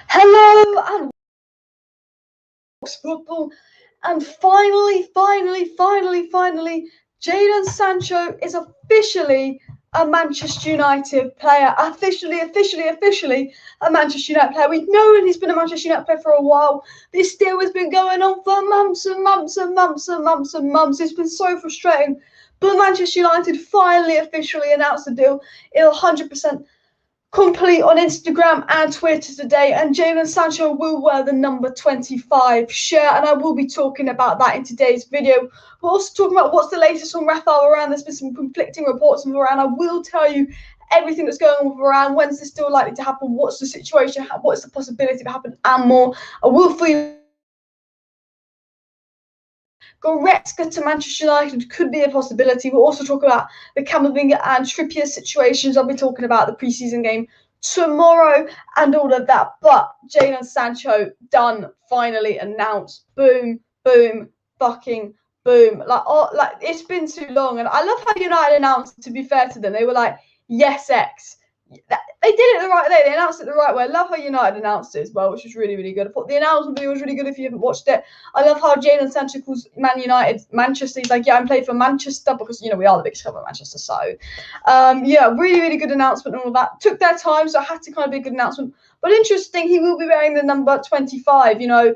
Hello and football, and finally, Jadon Sancho is officially a Manchester United player. Officially a Manchester United player. We've known he's been a Manchester United player for a while. This deal has been going on for months and months. It's been so frustrating. But Manchester United finally officially announced the deal. It'll 100% complete on Instagram and Twitter today, and Jadon Sancho will wear the number 25 shirt, and I will be talking about that in today's video. We're also talking about what's the latest on Raphael Varane. There's been some conflicting reports on Varane. I will tell you everything that's going on with Varane. When's this still likely to happen? What's the situation? What's the possibility of it happening? And more. I will for you. Goretzka to Manchester United could be a possibility. We'll also talk about the Camavinga and Trippier situations. I'll be talking about the preseason game tomorrow and all of that. But Jadon Sancho done, finally announced. Boom, boom, fucking boom. Like it's been too long, and I love how United announced. To be fair to them, they were like, "Yes, X." They did it the right way. They announced it the right way. I love how United announced it as well, which was really, really good. I thought the announcement video was really good if you haven't watched it. I love how Jadon Sancho calls Man United Manchester. He's like, yeah, I'm playing for Manchester because, you know, we are the biggest club in Manchester. So, yeah, really, really good announcement and all that. Took their time, so it had to kind of be a good announcement. But interesting, he will be wearing the number 25, you know.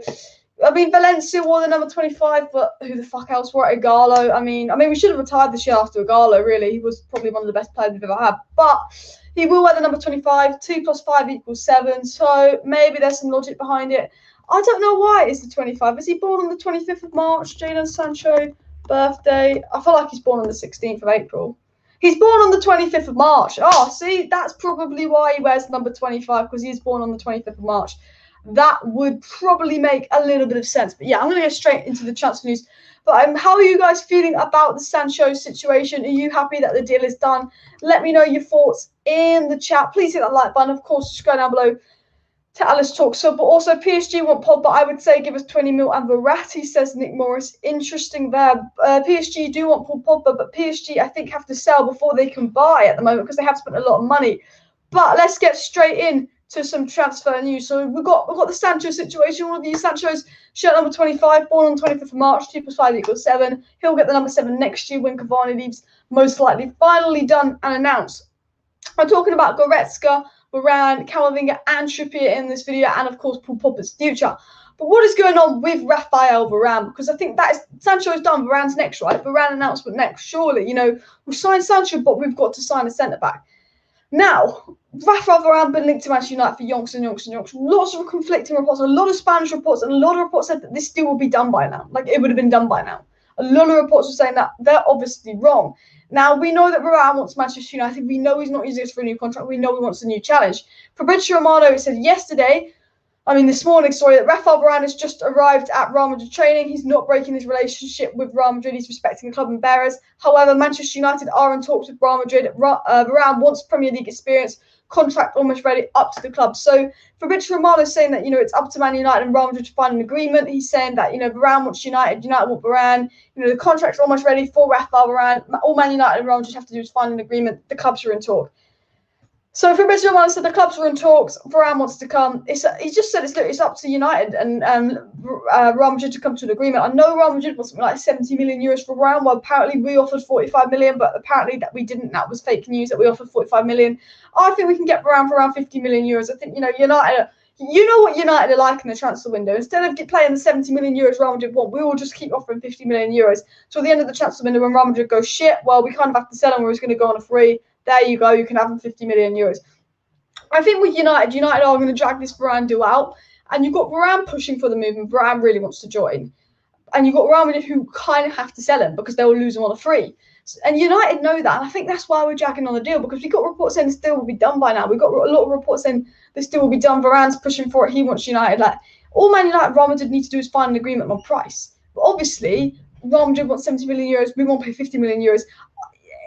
I mean, Valencia wore the number 25, but who the fuck else wore it? Igalo. I mean, we should have retired this year after Igalo, really. He was probably one of the best players we've ever had. But he will wear the number 25. 2 + 5 = 7. So maybe there's some logic behind it. I don't know why it's the 25. Is he born on the 25th of March? Jadon Sancho, birthday. I feel like he's born on the 16th of April. He's born on the 25th of March. Oh, see, that's probably why he wears number 25, because he's born on the 25th of March. That would probably make a little bit of sense. But yeah, I'm going to go straight into the transfer news. But how are you guys feeling about the Sancho situation? Are you happy that the deal is done? Let me know your thoughts in the chat. Please hit that like button. Of course, just go down below to Alice Talk. So, but also PSG want Pogba. I would say give us 20 mil and Verratti, says Nick Morris. Interesting there. PSG do want Pogba, but PSG, I think, have to sell before they can buy at the moment because they have spent a lot of money. But let's get straight in to some transfer news. So we've got the Sancho situation. One of these Sancho's shirt number 25, born on the 25th of March, 2 + 5 = 7. He'll get the number 7 next year when Cavani leaves, most likely. Finally done and announced. I'm talking about Goretzka, Varane, Camavinga, and Trippier in this video, and of course Paul Pogba's future. But what is going on with Raphael Varane? Because I think that is Sancho is done. Varane's next, right? Varane announcement next. Surely, you know, we've signed Sancho, but we've got to sign a centre back. Now, Raphael Varane been linked to Manchester United for yonks. Lots of conflicting reports, a lot of Spanish reports, and a lot of reports said that this deal will be done by now. Like, it would have been done by now. A lot of reports were saying that they're obviously wrong. Now, we know that Varane wants Manchester United. We know he's not using this for a new contract. We know he wants a new challenge. Fabrizio Romano said this morning, that Raphael Varane has just arrived at Real Madrid training. He's not breaking his relationship with Real Madrid. He's respecting the club and bearers. However, Manchester United are in talks with Real Madrid. Varane wants Premier League experience, contract almost ready, up to the club. So Fabrizio Romano is saying that, you know, it's up to Man United and Real Madrid to find an agreement. He's saying that, you know, Varane wants United want Varane. You know, the contract's almost ready for Raphael Varane. All Man United and Real Madrid have to do is find an agreement. The clubs are in talk. So Fabrizio Romano said the clubs were in talks. Varane wants to come. He just said it's up to United and Real Madrid to come to an agreement. I know Real Madrid was something like 70 million euros for Varane. Well, apparently we offered 45 million, but apparently that we didn't. That was fake news that we offered 45 million. I think we can get Varane for around 50 million euros. I think, you know, United. You know what United are like in the transfer window. Instead of playing the 70 million euros Real Madrid want, we will just keep offering 50 million euros. So at the end of the transfer window, when Real Madrid goes shit, well, we kind of have to sell him, or he's going to go on a free. There you go. You can have him 50 million euros. I think with United are going to drag this Varane deal out. And you've got Varane pushing for the move, and Varane really wants to join. And you've got Real Madrid who kind of have to sell him because they'll lose him on a free. And United know that. And I think that's why we're dragging on the deal, because we got reports saying this deal will be done by now. We've got a lot of reports saying this deal will be done. Varane's pushing for it. He wants United. Like, all Man United and Real Madrid need to do is find an agreement on price. But obviously, Real Madrid wants 70 million euros. We won't pay 50 million euros.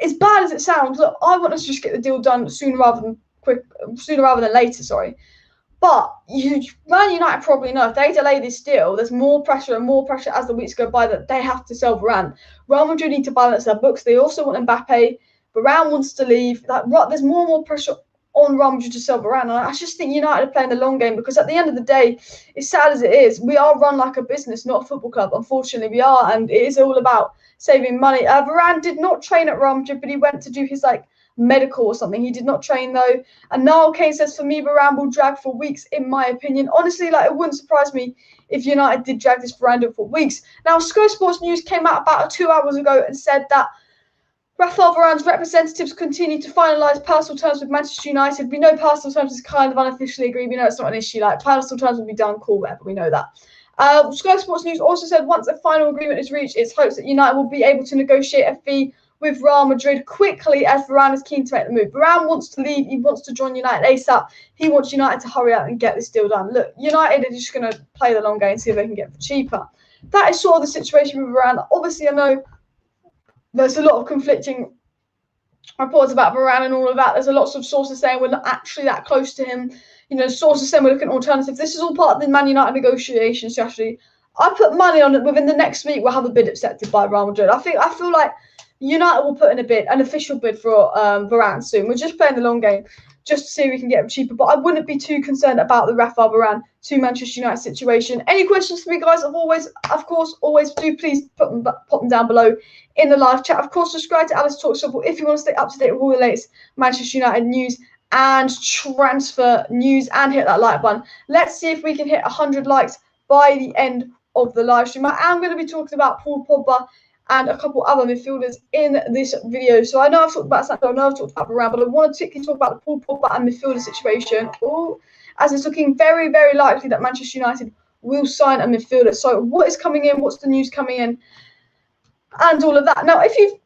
As bad as it sounds, look, I want us to just get the deal done sooner rather than later, sorry. But Man United probably know if they delay this deal, there's more pressure as the weeks go by that they have to sell Varane. Real Madrid need to balance their books. They also want Mbappe. Varane wants to leave. There's more and more pressure on Real Madrid to sell Varane. And I just think United are playing the long game, because at the end of the day, as sad as it is, we are run like a business, not a football club. Unfortunately, we are, and it is all about saving money. Varane did not train at Real Madrid, but he went to do his medical or something. He did not train though. And Niall Kane says, for me, Varane will drag for weeks, in my opinion. Honestly, it wouldn't surprise me if United did drag this Varane for weeks. Now, Sky Sports News came out about 2 hours ago and said that Raphael Varane's representatives continue to finalise personal terms with Manchester United. We know personal terms is kind of unofficially agreed. We know it's not an issue. Personal terms will be done, cool, whatever. We know that. Sky Sports News also said once a final agreement is reached, it's hopes that United will be able to negotiate a fee with Real Madrid quickly, as Varane is keen to make the move. Varane wants to leave. He wants to join United ASAP. He wants United to hurry up and get this deal done. Look, United are just going to play the long game and see if they can get it for cheaper. That is sort of the situation with Varane. Obviously, I know there's a lot of conflicting reports about Varane and all of that. There's a lot of sources saying we're not actually that close to him. Sources saying we're looking at alternatives. This is all part of the Man United negotiation strategy. I put money on it. Within the next week, we'll have a bid accepted by Real Madrid. I feel like United will put in a bid, an official bid for Varane soon. We're just playing the long game just to see if we can get him cheaper. But I wouldn't be too concerned about the Raphael Varane to Manchester United situation. Any questions for me, guys? Of course, always do please pop them down below in the live chat. Of course, subscribe to Alice Talks Football if you want to stay up to date with all the latest Manchester United news and transfer news, and hit that like button. Let's see if we can hit 100 likes by the end of the live stream. I am going to be talking about Paul Pogba and a couple other midfielders in this video. So I know I've talked about Sancho, I know I've talked about Varane, but I want to particularly talk about the Paul Pogba and midfielder situation. As it's looking very, very likely that Manchester United will sign a midfielder. So what is coming in? What's the news coming in? And all of that. Now,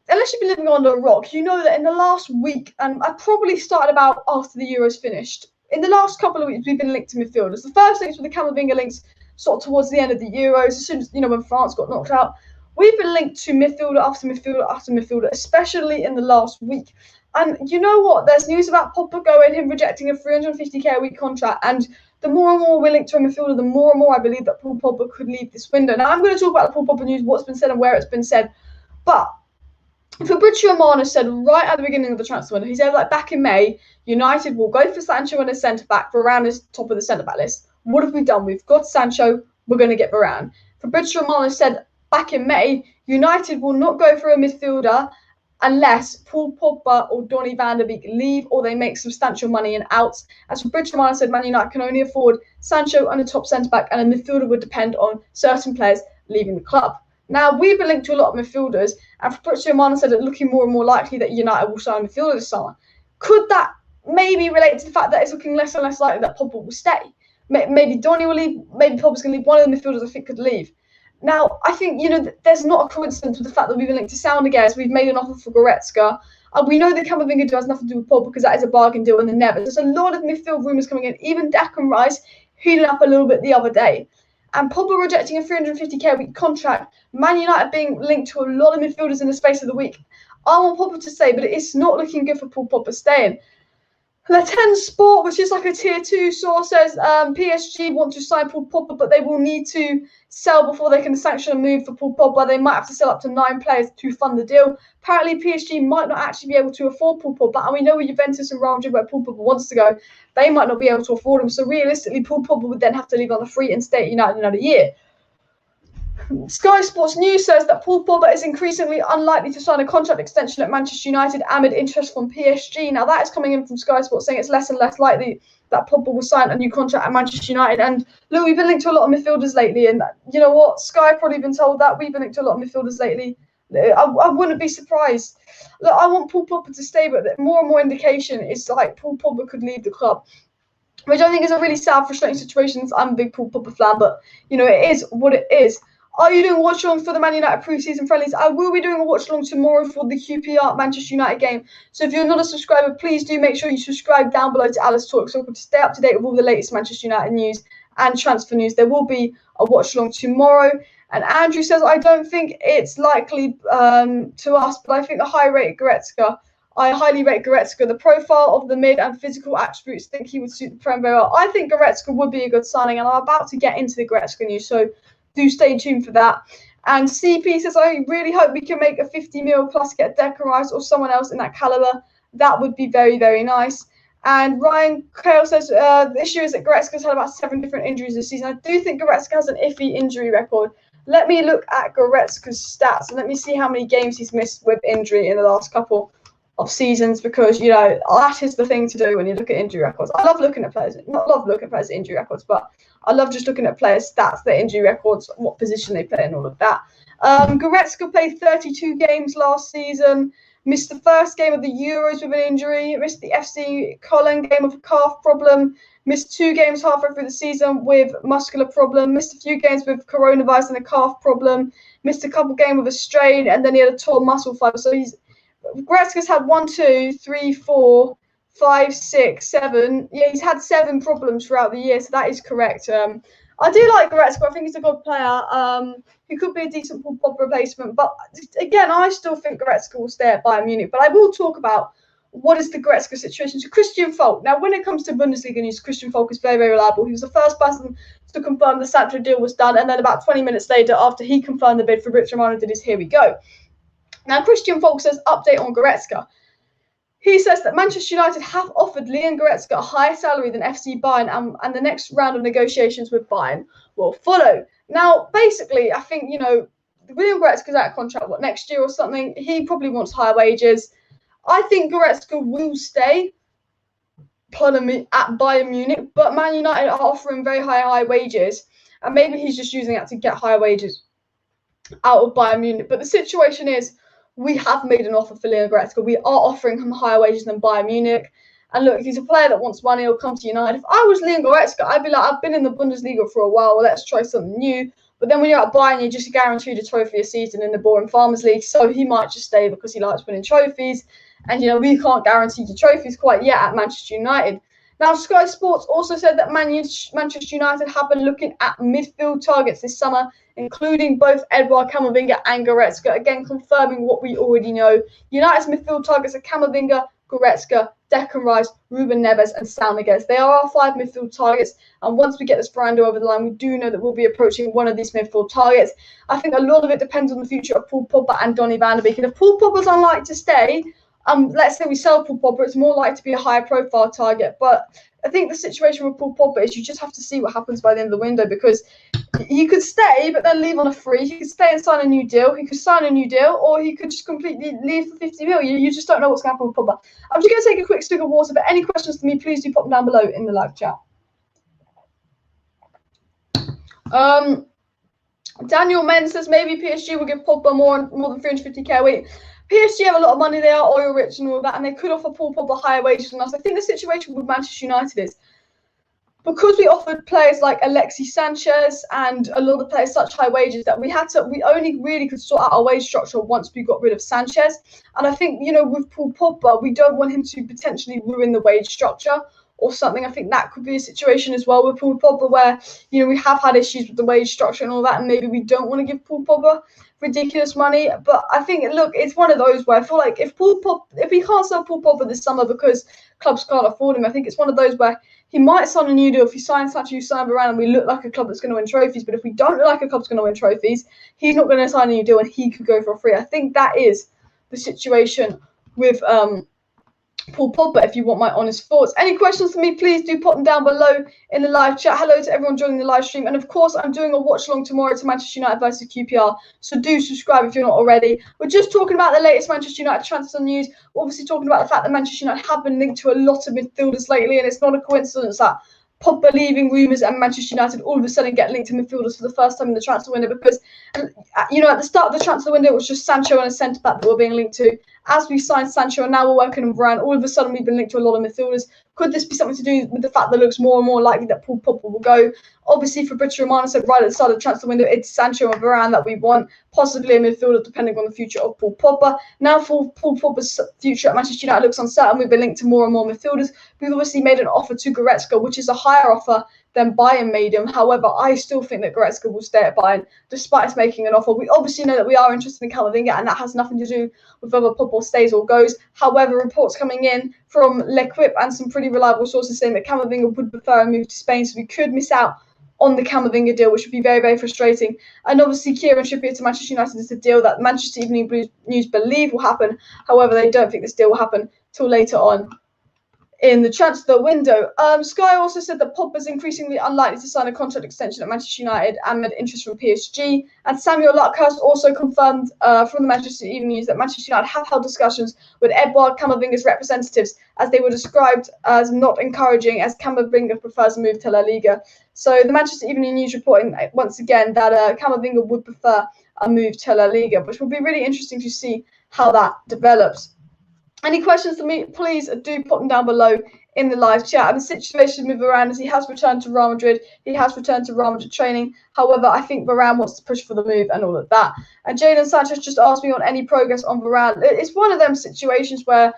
unless you've been living under a rock, you know that in the last week, and I probably started about after the Euros finished, in the last couple of weeks, we've been linked to midfielders. The first links were the Camavinga links sort of towards the end of the Euros, as soon as, when France got knocked out. We've been linked to midfielder after midfielder after midfielder, especially in the last week. And you know what? There's news about Pogba going, him rejecting a 350k a week contract. And the more and more we're linked to a midfielder, the more and more I believe that Paul Pogba could leave this window. Now, I'm going to talk about the Paul Pogba news, what's been said and where it's been said. But Fabrizio Romano said right at the beginning of the transfer window, he said back in May, United will go for Sancho and a centre-back. Varane is top of the centre-back list. What have we done? We've got Sancho. We're going to get Varane. Fabrizio Romano said back in May, United will not go for a midfielder unless Paul Pogba or Donny van der Beek leave or they make substantial money and outs. As Fabrizio Romano said, Man United can only afford Sancho and a top centre-back, and a midfielder would depend on certain players leaving the club. Now, we've been linked to a lot of midfielders, and Fabrizio Romano said it's looking more and more likely that United will sign a midfielder this summer. Could that maybe relate to the fact that it's looking less and less likely that Pogba will stay? Maybe Donny will leave, maybe Pogba's going to leave. One of the midfielders I think could leave. Now, I think, there's not a coincidence with the fact that we've been linked to Soundergares. We've made an offer for Goretzka. And we know that Camavinga deal has nothing to do with Pogba because that is a bargain deal in the Never. There's a lot of midfield rumours coming in. Even Declan Rice heated up a little bit the other day. And Pogba rejecting a 350k a week contract, Man United being linked to a lot of midfielders in the space of the week. I want Pogba to stay, but it's not looking good for Paul Pogba staying. Le 10 Sport, which is like a tier 2 source, says PSG want to sign Paul Pogba, but they will need to sell before they can sanction a move for Paul Pogba. They might have to sell up to 9 players to fund the deal. Apparently, PSG might not actually be able to afford Paul Pogba, and we know with Juventus and Real Madrid where Paul Pogba wants to go, they might not be able to afford him. So realistically, Paul Pogba would then have to leave on the free and stay at United another year. Sky Sports News says that Paul Pogba is increasingly unlikely to sign a contract extension at Manchester United amid interest from PSG. Now, that is coming in from Sky Sports saying it's less and less likely that Pogba will sign a new contract at Manchester United. And look, we've been linked to a lot of midfielders lately. And you know what? Sky probably been told that. We've been linked to a lot of midfielders lately. I wouldn't be surprised. Look, I want Paul Pogba to stay, but more and more indication is Paul Pogba could leave the club, which I think is a really sad, frustrating situation. I'm a big Paul Pogba fan, but, it is what it is. Are you doing a watch-along for the Man United pre-season friendlies? I will be doing a watch-along tomorrow for the QPR Manchester United game. So if you're not a subscriber, please do make sure you subscribe down below to Alice Talks so to stay up to date with all the latest Manchester United news and transfer news. There will be a watch-along tomorrow. And Andrew says, I don't think it's likely to us, but I think I highly rate Goretzka. The profile of the mid and physical attributes think he would suit the Prem very well. I think Goretzka would be a good signing, and I'm about to get into the Goretzka news, so do stay tuned for that. And CP says, I really hope we can make a 50 mil plus get Declan Rice or someone else in that caliber. That would be very, very nice. And Ryan Kale says the issue is that Goretzka's had about 7 different injuries this season. I do think Goretzka has an iffy injury record. Let me look at Goretzka's stats and let me see how many games he's missed with injury in the last couple of seasons, because, you know, that is the thing to do when you look at injury records. I love looking at players, not love looking at players' injury records, but I love just looking at players' stats, their injury records, what position they play and all of that. Goretzka played 32 games last season. Missed the first game of the Euros with an injury. Missed the FC Cologne game with a calf problem. Missed 2 games halfway through the season with muscular problem. Missed a few games with coronavirus and a calf problem. Missed a couple games with a strain, and then he had a torn muscle fiber. So Goretzka's had 1, 2, 3, 4, 5, 6, 7. Yeah, he's had 7 problems throughout the year, so that is correct. I do like Goretzka. I think he's a good player. He could be a decent Paul Pogba replacement. But again, I still think Goretzka will stay at Bayern Munich. But I will talk about what is the Goretzka situation. So Christian Falk. Now, when it comes to Bundesliga news, Christian Falk is very, very reliable. He was the first person to confirm the Sancho deal was done. And then about 20 minutes later, after he confirmed the bid, Fabrizio Romano did his here we go. Now, Christian Falk says, update on Goretzka. He says that Manchester United have offered Leon Goretzka a higher salary than FC Bayern, and the next round of negotiations with Bayern will follow. Now, basically, I think, you know, Leon Goretzka's out of contract, next year or something? He probably wants higher wages. I think Goretzka will stay at Bayern Munich, but Man United are offering very high wages, and maybe he's just using that to get higher wages out of Bayern Munich. But the situation is, we have made an offer for Leon Goretzka. We are offering him higher wages than Bayern Munich. And look, if he's a player that wants money, he'll come to United. If I was Leon Goretzka, I'd be like, I've been in the Bundesliga for a while. Well, let's try something new. But then when you're at Bayern, you're just guaranteed a trophy a season in the boring Farmers League. So he might just stay because he likes winning trophies. And, you know, we can't guarantee you trophies quite yet at Manchester United. Now, Sky Sports also said that Manchester United have been looking at midfield targets this summer, including both Edouard Camavinga and Goretzka, again confirming what we already know. United's midfield targets are Camavinga, Goretzka, Declan Rice, Ruben Neves and Sam Niguez. They are our 5 midfield targets, and once we get this Brando over the line, we do know that we'll be approaching one of these midfield targets. I think a lot of it depends on the future of Paul Pogba and Donny van de Beek, and if Paul Pogba's unlikely to stay, let's say we sell Paul Pogba, it's more likely to be a higher profile target. But I think the situation with Paul Pogba is you just have to see what happens by the end of the window, because he could stay but then leave on a free. He could stay and sign a new deal. He could sign a new deal, or he could just completely leave for 50 mil. You just don't know what's going to happen with Pogba. I'm just going to take a quick swig of water, but any questions to me, please do pop them down below in the live chat. Daniel Men says maybe PSG will give Pogba more than 350k a week. PSG have a lot of money, they are oil rich and all that, and they could offer Paul Pogba higher wages than us. I think the situation with Manchester United is, because we offered players like Alexis Sanchez and a lot of players such high wages, that we only really could sort out our wage structure once we got rid of Sanchez. And I think, you know, with Paul Pogba, we don't want him to potentially ruin the wage structure or something. I think that could be a situation as well with Paul Pogba where, you know, we have had issues with the wage structure and all that, and maybe we don't want to give Paul Pogba ridiculous money. But I think, look, it's one of those where I feel like if we can't sell Paul Pogba this summer because clubs can't afford him, I think it's one of those where he might sign a new deal. If he signs Sancho, you sign Varane, and we look like a club that's going to win trophies. But if we don't look like a club that's going to win trophies, he's not going to sign a new deal and he could go for free. I think that is the situation with Paul Pogba, if you want my honest thoughts. Any questions for me, please do put them down below in the live chat. Hello to everyone joining the live stream. And of course, I'm doing a watch along tomorrow to Manchester United versus QPR. So do subscribe if you're not already. We're just talking about the latest Manchester United transfer news. We're obviously talking about the fact that Manchester United have been linked to a lot of midfielders lately. And it's not a coincidence that Pogba leaving rumours and Manchester United all of a sudden get linked to midfielders for the first time in the transfer window, because, you know, at the start of the transfer window, it was just Sancho and a centre-back that were being linked to. As we signed Sancho and now we're working on Varane, all of a sudden we've been linked to a lot of midfielders. Could this be something to do with the fact that it looks more and more likely that Paul Pogba will go? Obviously, Fabrizio Romano said right at the start of the transfer window, it's Sancho and Varane that we want, possibly a midfielder depending on the future of Paul Pogba. Now for Paul Pogba's future at Manchester United looks uncertain. We've been linked to more and more midfielders. We've obviously made an offer to Goretzka, which is a higher offer than Bayern made him. However, I still think that Goretzka will stay at Bayern despite us making an offer. We obviously know that we are interested in Camavinga, and that has nothing to do with whether Pogba stays or goes. However, reports coming in from L'Equipe and some pretty reliable sources saying that Camavinga would prefer a move to Spain, so we could miss out on the Camavinga deal, which would be very, very frustrating. And obviously, Kieran Trippier to Manchester United is a deal that Manchester Evening News believe will happen. However, they don't think this deal will happen till later on in the transfer window. Sky also said that Pogba's increasingly unlikely to sign a contract extension at Manchester United amid interest from PSG. And Samuel Luckhurst also confirmed from the Manchester Evening News that Manchester United have held discussions with Edouard Camavinga's representatives, as they were described as not encouraging, as Camavinga prefers a move to La Liga. So the Manchester Evening News reporting once again that Camavinga would prefer a move to La Liga, which will be really interesting to see how that develops. Any questions for me, please do put them down below in the live chat. And the situation with Varane is he has returned to Real Madrid. He has returned to Real Madrid training. However, I think Varane wants to push for the move and all of that. And JADON Sanchez just asked me on any progress on Varane. It's one of them situations where,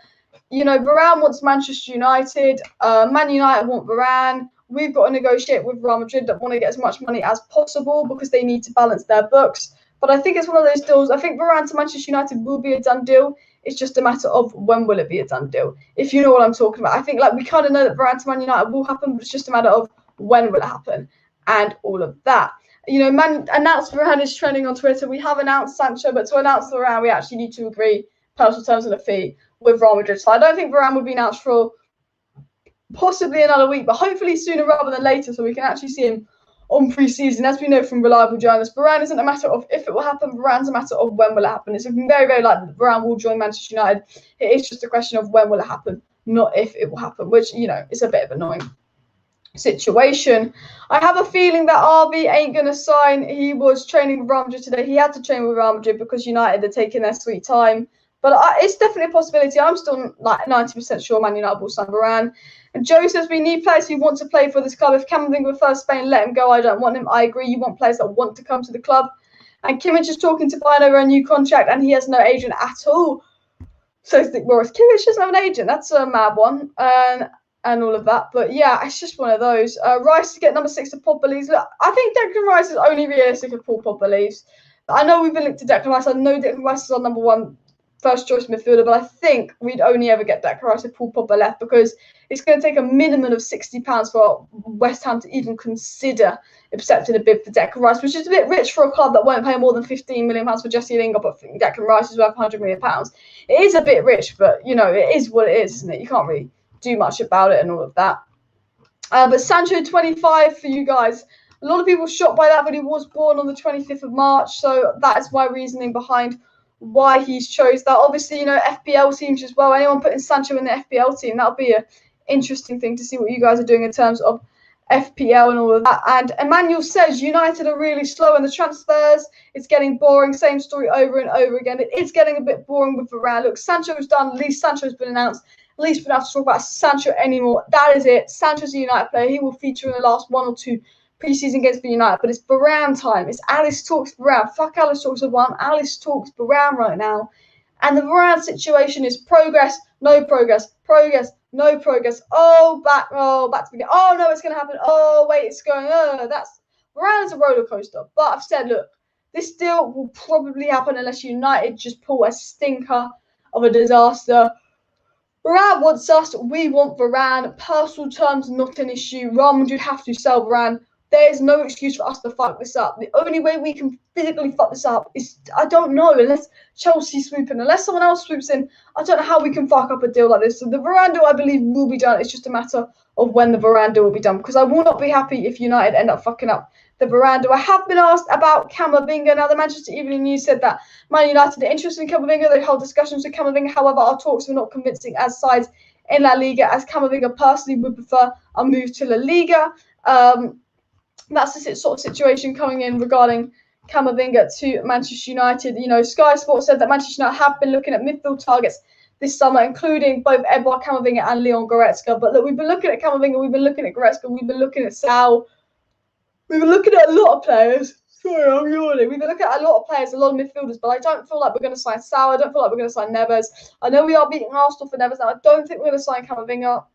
you know, Varane wants Manchester United. Man United want Varane. We've got to negotiate with Real Madrid that want to get as much money as possible because they need to balance their books. But I think it's one of those deals. I think Varane to Manchester United will be a done deal. It's just a matter of when will it be a done deal, if you know what I'm talking about. I think we kind of know that Varane to Man United will happen, but it's just a matter of when will it happen and all of that. You know, announced Varane is trending on Twitter. We have announced Sancho, but to announce Varane, we actually need to agree personal terms and a fee with Real Madrid. So I don't think Varane will be announced for possibly another week, but hopefully sooner rather than later, so we can actually see him on pre-season. As we know from reliable journalists, Varane isn't a matter of if it will happen, Varane's a matter of when will it happen. It's very, very likely that Varane will join Manchester United. It is just a question of when will it happen, not if it will happen, which, you know, is a bit of an annoying situation. I have a feeling that RB ain't going to sign. He was training with Real Madrid today. He had to train with Real Madrid because United are taking their sweet time. But it's definitely a possibility. I'm still like 90% sure Man United will sign Varane. And Joe says we need players who want to play for this club. If Camavinga prefers Spain, let him go. I don't want him. I agree. You want players that want to come to the club. And Kimmich is talking to Bayern over a new contract, and he has no agent at all. So Nick Morris. Kimmich doesn't have an agent. That's a mad one. And all of that. But yeah, it's just one of those. Rice to get number 6 to Pogba leaves. Look, I think Declan Rice is only realistic if Paul Pogba leaves. I know we've been linked to Declan Rice. I know Declan Rice is our number 1 first choice midfielder, but I think we'd only ever get Declan Rice if Paul Pogba left, because it's going to take a minimum of £60 for West Ham to even consider accepting a bid for Declan Rice, which is a bit rich for a club that won't pay more than £15 million for Jesse Lingard, but Declan Rice is worth £100 million. It is a bit rich, but, you know, it is what it is, isn't it? You can't really do much about it and all of that. But Sancho 25 for you guys. A lot of people were shocked by that, but he was born on the 25th of March, so that is my reasoning behind why he's chose that. Obviously, you know, FPL teams as well. Anyone putting Sancho in the FPL team, that'll be an interesting thing to see what you guys are doing in terms of FPL and all of that. And Emmanuel says United are really slow in the transfers. It's getting boring. Same story over and over again. It is getting a bit boring with Varane. Look, Sancho's done. At least Sancho's been announced. At least we don't have to talk about Sancho anymore. That is it. Sancho's a United player. He will feature in the last 1 or 2 pre-season games for United, but it's Varane time. It's Alice talks Varane. Fuck Alice talks Varane. Alice talks Varane right now. And the Varane situation is progress, no progress, progress, no progress. Back to the beginning. Oh, no, it's going to happen. Oh, wait, it's going. That's Varane is a roller coaster. But I've said, look, this deal will probably happen unless United just pull a stinker of a disaster. Varane wants us. We want Varane. Personal terms, not an issue. Real Madrid have to sell Varane. There is no excuse for us to fuck this up. The only way we can physically fuck this up is, I don't know, unless Chelsea swoop in, unless someone else swoops in, I don't know how we can fuck up a deal like this. So the Varane deal, I believe, will be done. It's just a matter of when the Varane deal will be done, because I will not be happy if United end up fucking up the Varane deal. I have been asked about Camavinga. Now, the Manchester Evening News said that Man United are interested in Camavinga. They hold discussions with Camavinga. However, our talks were not convincing as sides in La Liga, as Camavinga personally would prefer a move to La Liga. That's the sort of situation coming in regarding Camavinga to Manchester United. You know, Sky Sports said that Manchester United have been looking at midfield targets this summer, including both Edouard Camavinga and Leon Goretzka. But look, we've been looking at Camavinga, we've been looking at Goretzka, we've been looking at Sal, we've been looking at a lot of players. Sorry, I'm yawning. We've been looking at a lot of players, a lot of midfielders, but I don't feel like we're going to sign Sal. I don't feel like we're going to sign Neves. I know we are beating Arsenal for Neves now. I don't think we're going to sign Camavinga.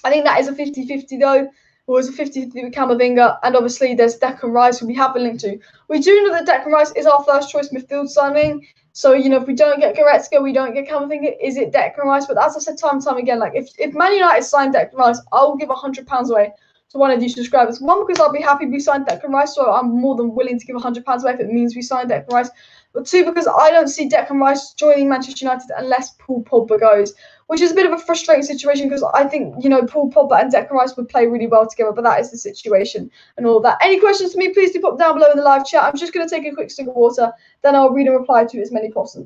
I think that is a 50-50 though. Or is a 50-50 with Camavinga, and obviously there's Declan Rice, who we have been linked to. We do know that Declan Rice is our first choice midfield signing. So, you know, if we don't get Goretzka, we don't get Camavinga, is it Declan Rice? But as I said time and time again, like if Man United signed Declan Rice, I will give £100 away to one of you subscribers. One, because I'll be happy we signed Declan Rice, so I'm more than willing to give £100 away if it means we signed Declan Rice. But 2, because I don't see Declan Rice joining Manchester United unless Paul Pogba goes. which is a bit of a frustrating situation because I think, Paul Pogba and Declan Rice would play really well together, but that is the situation and all that. Any questions for me, please do pop down below in the live chat. I'm just going to take a quick sip of water, then I'll read and reply to as many comments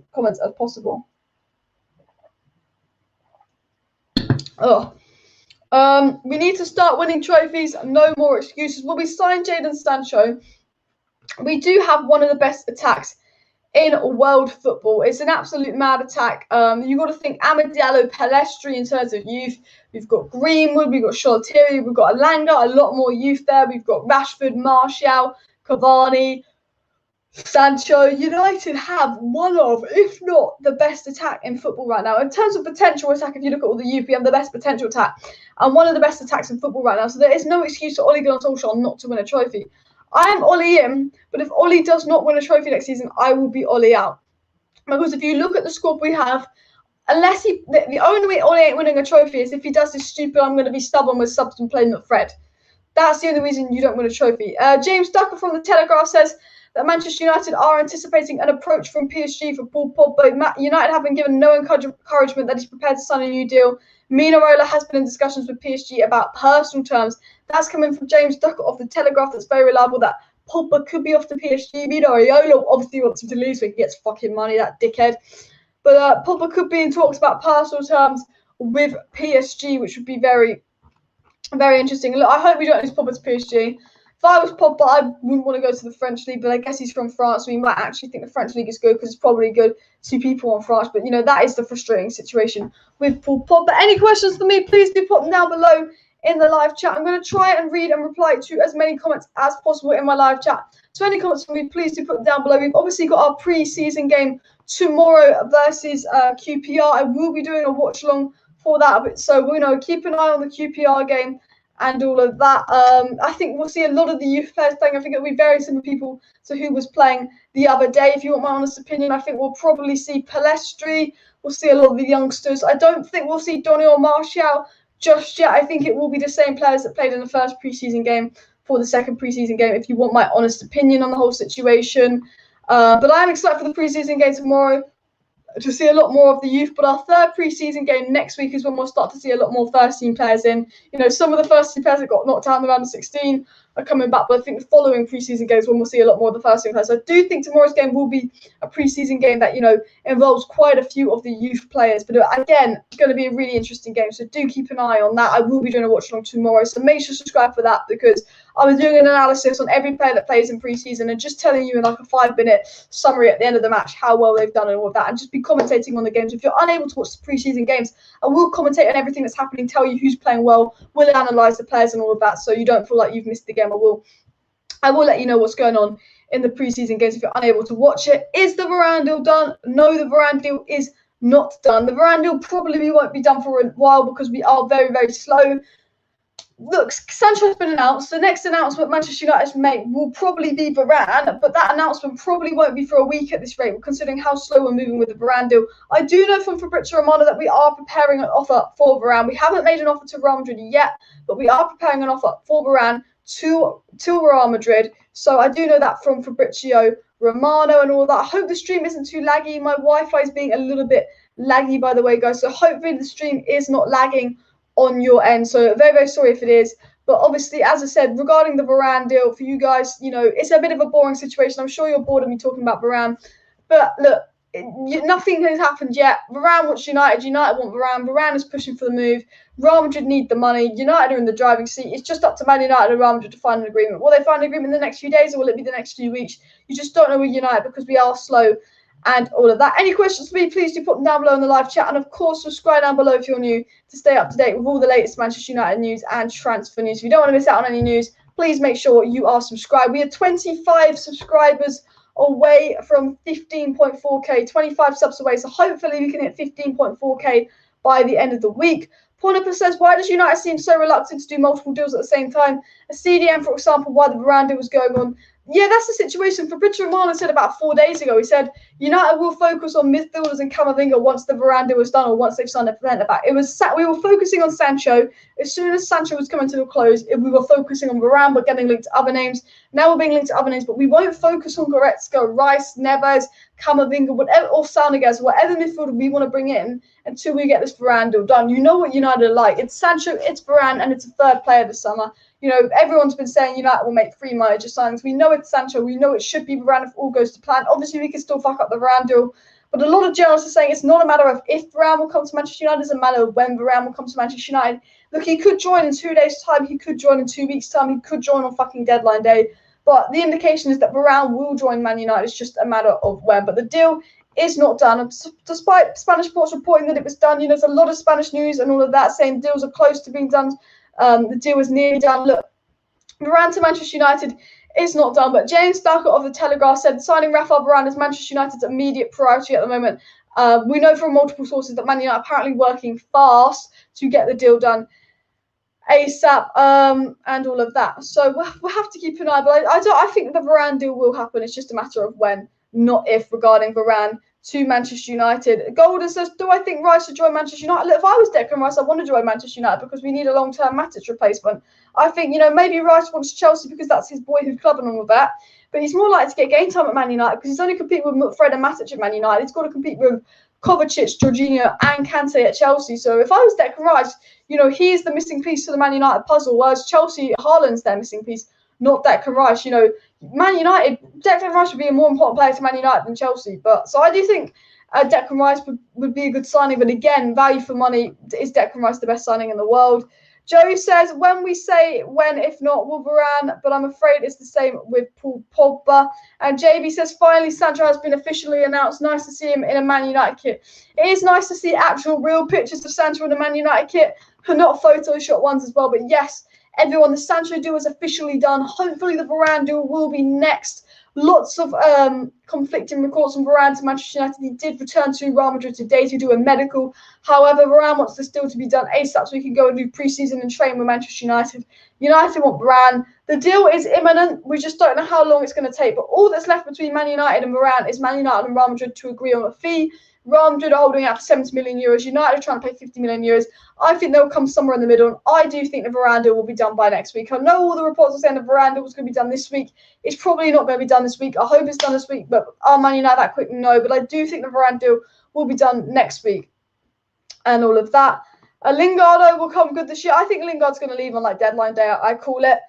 as possible. We need to start winning trophies. No more excuses. Will we sign Jadon Sancho? We do have one of the best attacks in world football. It's an absolute mad attack. You've got to think Amad Diallo, Palestri in terms of youth. We've got Greenwood, we've got Sholtiri, we've got Alanga, a lot more youth there. We've got Rashford, Martial, Cavani, Sancho. United have one of, if not the best attack in football right now. In terms of potential attack, if you look at all the youth, we have the best potential attack and one of the best attacks in football right now. So there is no excuse for Ole Gunnar Solskjaer not to win a trophy. I am Ole in, but if Ole does not win a trophy next season, I will be Ole out. Because if you look at the squad we have, the only way Ole ain't winning a trophy is if he does this stupid, I'm going to be stubborn with subs and play not Fred. That's the only reason you don't win a trophy. James Ducker from The Telegraph says that Manchester United are anticipating an approach from PSG for Paul Pogba. United have been given no encouragement that he's prepared to sign a new deal. Mino Raiola has been in discussions with PSG about personal terms. That's coming from James Ducker of The Telegraph. That's very reliable that Pogba could be off to PSG. Mino Raiola obviously wants him to leave so he gets fucking money, that dickhead. But Pogba could be in talks about personal terms with PSG, which would be very, very interesting. Look, I hope we don't lose Pogba to PSG. If I was Pogba, I wouldn't want to go to the French league, but I guess he's from France, so we might actually think the French league is good because it's probably good to people in France. But, that is the frustrating situation with Paul Pogba. Any questions for me, please do put them down below in the live chat. I'm going to try and read and reply to as many comments as possible in my live chat. So any comments for me, please do put them down below. We've obviously got our pre-season game tomorrow versus QPR. I will be doing a watch-along for that. So, keep an eye on the QPR game and all of that. I think we'll see a lot of the youth players playing. I think it'll be very similar people to who was playing the other day. If you want my honest opinion, I think we'll probably see Palestri. We'll see a lot of the youngsters. I don't think we'll see Donny or Martial just yet. I think it will be the same players that played in the first preseason game for the second preseason game, if you want my honest opinion on the whole situation. But I'm excited for the preseason game tomorrow to see a lot more of the youth. But our third preseason game next week is when we'll start to see a lot more first-team players in. Some of the first-team players that got knocked out in the round of 16 are coming back, but I think the following preseason games when we'll see a lot more of the first-team players. So I do think tomorrow's game will be a preseason game that, involves quite a few of the youth players. But again, it's going to be a really interesting game, so do keep an eye on that. I will be doing a watch-along tomorrow, so make sure to subscribe for that because I was doing an analysis on every player that plays in preseason and just telling you in like a 5-minute summary at the end of the match how well they've done and all of that, and just be commentating on the games. If you're unable to watch the preseason games, I will commentate on everything that's happening, tell you who's playing well, will analyse the players and all of that, so you don't feel like you've missed the game. I will let you know what's going on in the preseason games if you're unable to watch it. Is the Varane deal done? No, the Varane deal is not done. The Varane deal probably won't be done for a while because we are very, very slow. Look, Sancho has been announced. The next announcement Manchester United make will probably be Varane, but that announcement probably won't be for a week at this rate, considering how slow we're moving with the Varane deal. I do know from Fabrizio Romano that we are preparing an offer for Varane. We haven't made an offer to Real Madrid yet, but we are preparing an offer for Varane to Real Madrid. So I do know that from Fabrizio Romano and all that. I hope the stream isn't too laggy. My Wi-Fi is being a little bit laggy, by the way, guys. So hopefully the stream is not lagging on your end. So very, very sorry if it is. But obviously, as I said, regarding the Varane deal, for you guys, it's a bit of a boring situation. I'm sure you're bored of me talking about Varane. But look, nothing has happened yet. Varane wants United. United want Varane. Varane is pushing for the move. Real Madrid need the money. United are in the driving seat. It's just up to Man United and Real Madrid to find an agreement. Will they find an agreement in the next few days or will it be the next few weeks? You just don't know with United because we are slow and all of that. Any questions for me, please do put them down below in the live chat. And of course, subscribe down below if you're new to stay up to date with all the latest Manchester United news and transfer news. If you don't want to miss out on any news, please make sure you are subscribed. We are 25 subscribers away from 15.4k, 25 subs away. So hopefully we can hit 15.4k by the end of the week. Pornipper says, why does United seem so reluctant to do multiple deals at the same time? A CDM, for example, why the Varane deal was going on. yeah, that's the situation. Fabrizio Romano said about 4 days ago. He said United will focus on midfielders and Camavinga once the Varane deal was done or once they've signed a centre back. We were focusing on Sancho. As soon as Sancho was coming to a close, we were focusing on Varane, but getting linked to other names. Now we're being linked to other names, but we won't focus on Goretzka, Rice, Neves, Camavinga, whatever, or Saunagas, whatever midfielder we want to bring in until we get this Varane deal done. You know what United are like. It's Sancho, it's Varane, and it's a third player this summer. You know, everyone's been saying United will make 3 manager signings. We know it's Sancho. We know it should be Varane if all goes to plan. Obviously, we can still fuck up the Varane deal. But a lot of journalists are saying it's not a matter of if Varane will come to Manchester United. It's a matter of when Varane will come to Manchester United. Look, he could join in 2 days' time. He could join in 2 weeks' time. He could join on fucking deadline day. But the indication is that Varane will join Man United. It's just a matter of when. But the deal is not done. And despite Spanish reports reporting that it was done, you know, there's a lot of Spanish news and all of that saying deals are close to being done. The deal is nearly done. Look, Varane to Manchester United is not done, but James Starkett of The Telegraph said signing Raphael Varane is Manchester United's immediate priority at the moment. We know from multiple sources that Man United are apparently working fast to get the deal done ASAP and all of that. So we'll have to keep an eye. But I think the Varane deal will happen. It's just a matter of when, not if, regarding Varane to Manchester United. Golden says, do I think Rice should join Manchester United? Look, if I was Declan Rice, I want to join Manchester United because we need a long-term Matic replacement. I think, you know, maybe Rice wants Chelsea because that's his boyhood club and all of that. But he's more likely to get game time at Man United because he's only competing with Fred and Matic at Man United. He's got to compete with Kovacic, Jorginho and Kante at Chelsea. So if I was Declan Rice, you know, he is the missing piece to the Man United puzzle, whereas Chelsea, Haaland's their missing piece, not Declan Rice. You know, Man United, Declan Rice would be a more important player to Man United than Chelsea. But so I do think Declan Rice would be a good signing. But again, value for money, is Declan Rice the best signing in the world? Joe says, when we say when, if not, will Varane, but I'm afraid it's the same with Paul Pogba. And JB says, finally, Sancho has been officially announced. Nice to see him in a Man United kit. It is nice to see actual real pictures of Sancho in a Man United kit, not Photoshop ones as well. But yes, everyone, the Sancho deal is officially done. Hopefully the Varane deal will be next. Lots of conflicting reports from Varane to Manchester United. He did return to Real Madrid today to do a medical. However, Varane wants this deal to be done ASAP so he can go and do pre-season and train with Manchester United. United want Varane. The deal is imminent. We just don't know how long it's going to take. But all that's left between Man United and Varane is Man United and Real Madrid to agree on a fee. Real Madrid are holding out for 70 million euros. United are trying to pay 50 million euros. I think they'll come somewhere in the middle. And I do think the Varane deal will be done by next week. I know all the reports are saying the Varane deal was going to be done this week. It's probably not going to be done this week. I hope it's done this week. But are Man United that quick? No. But I do think the Varane deal will be done next week. And all of that. Lingard will come good this year. I think Lingard's going to leave on like deadline day. I call it.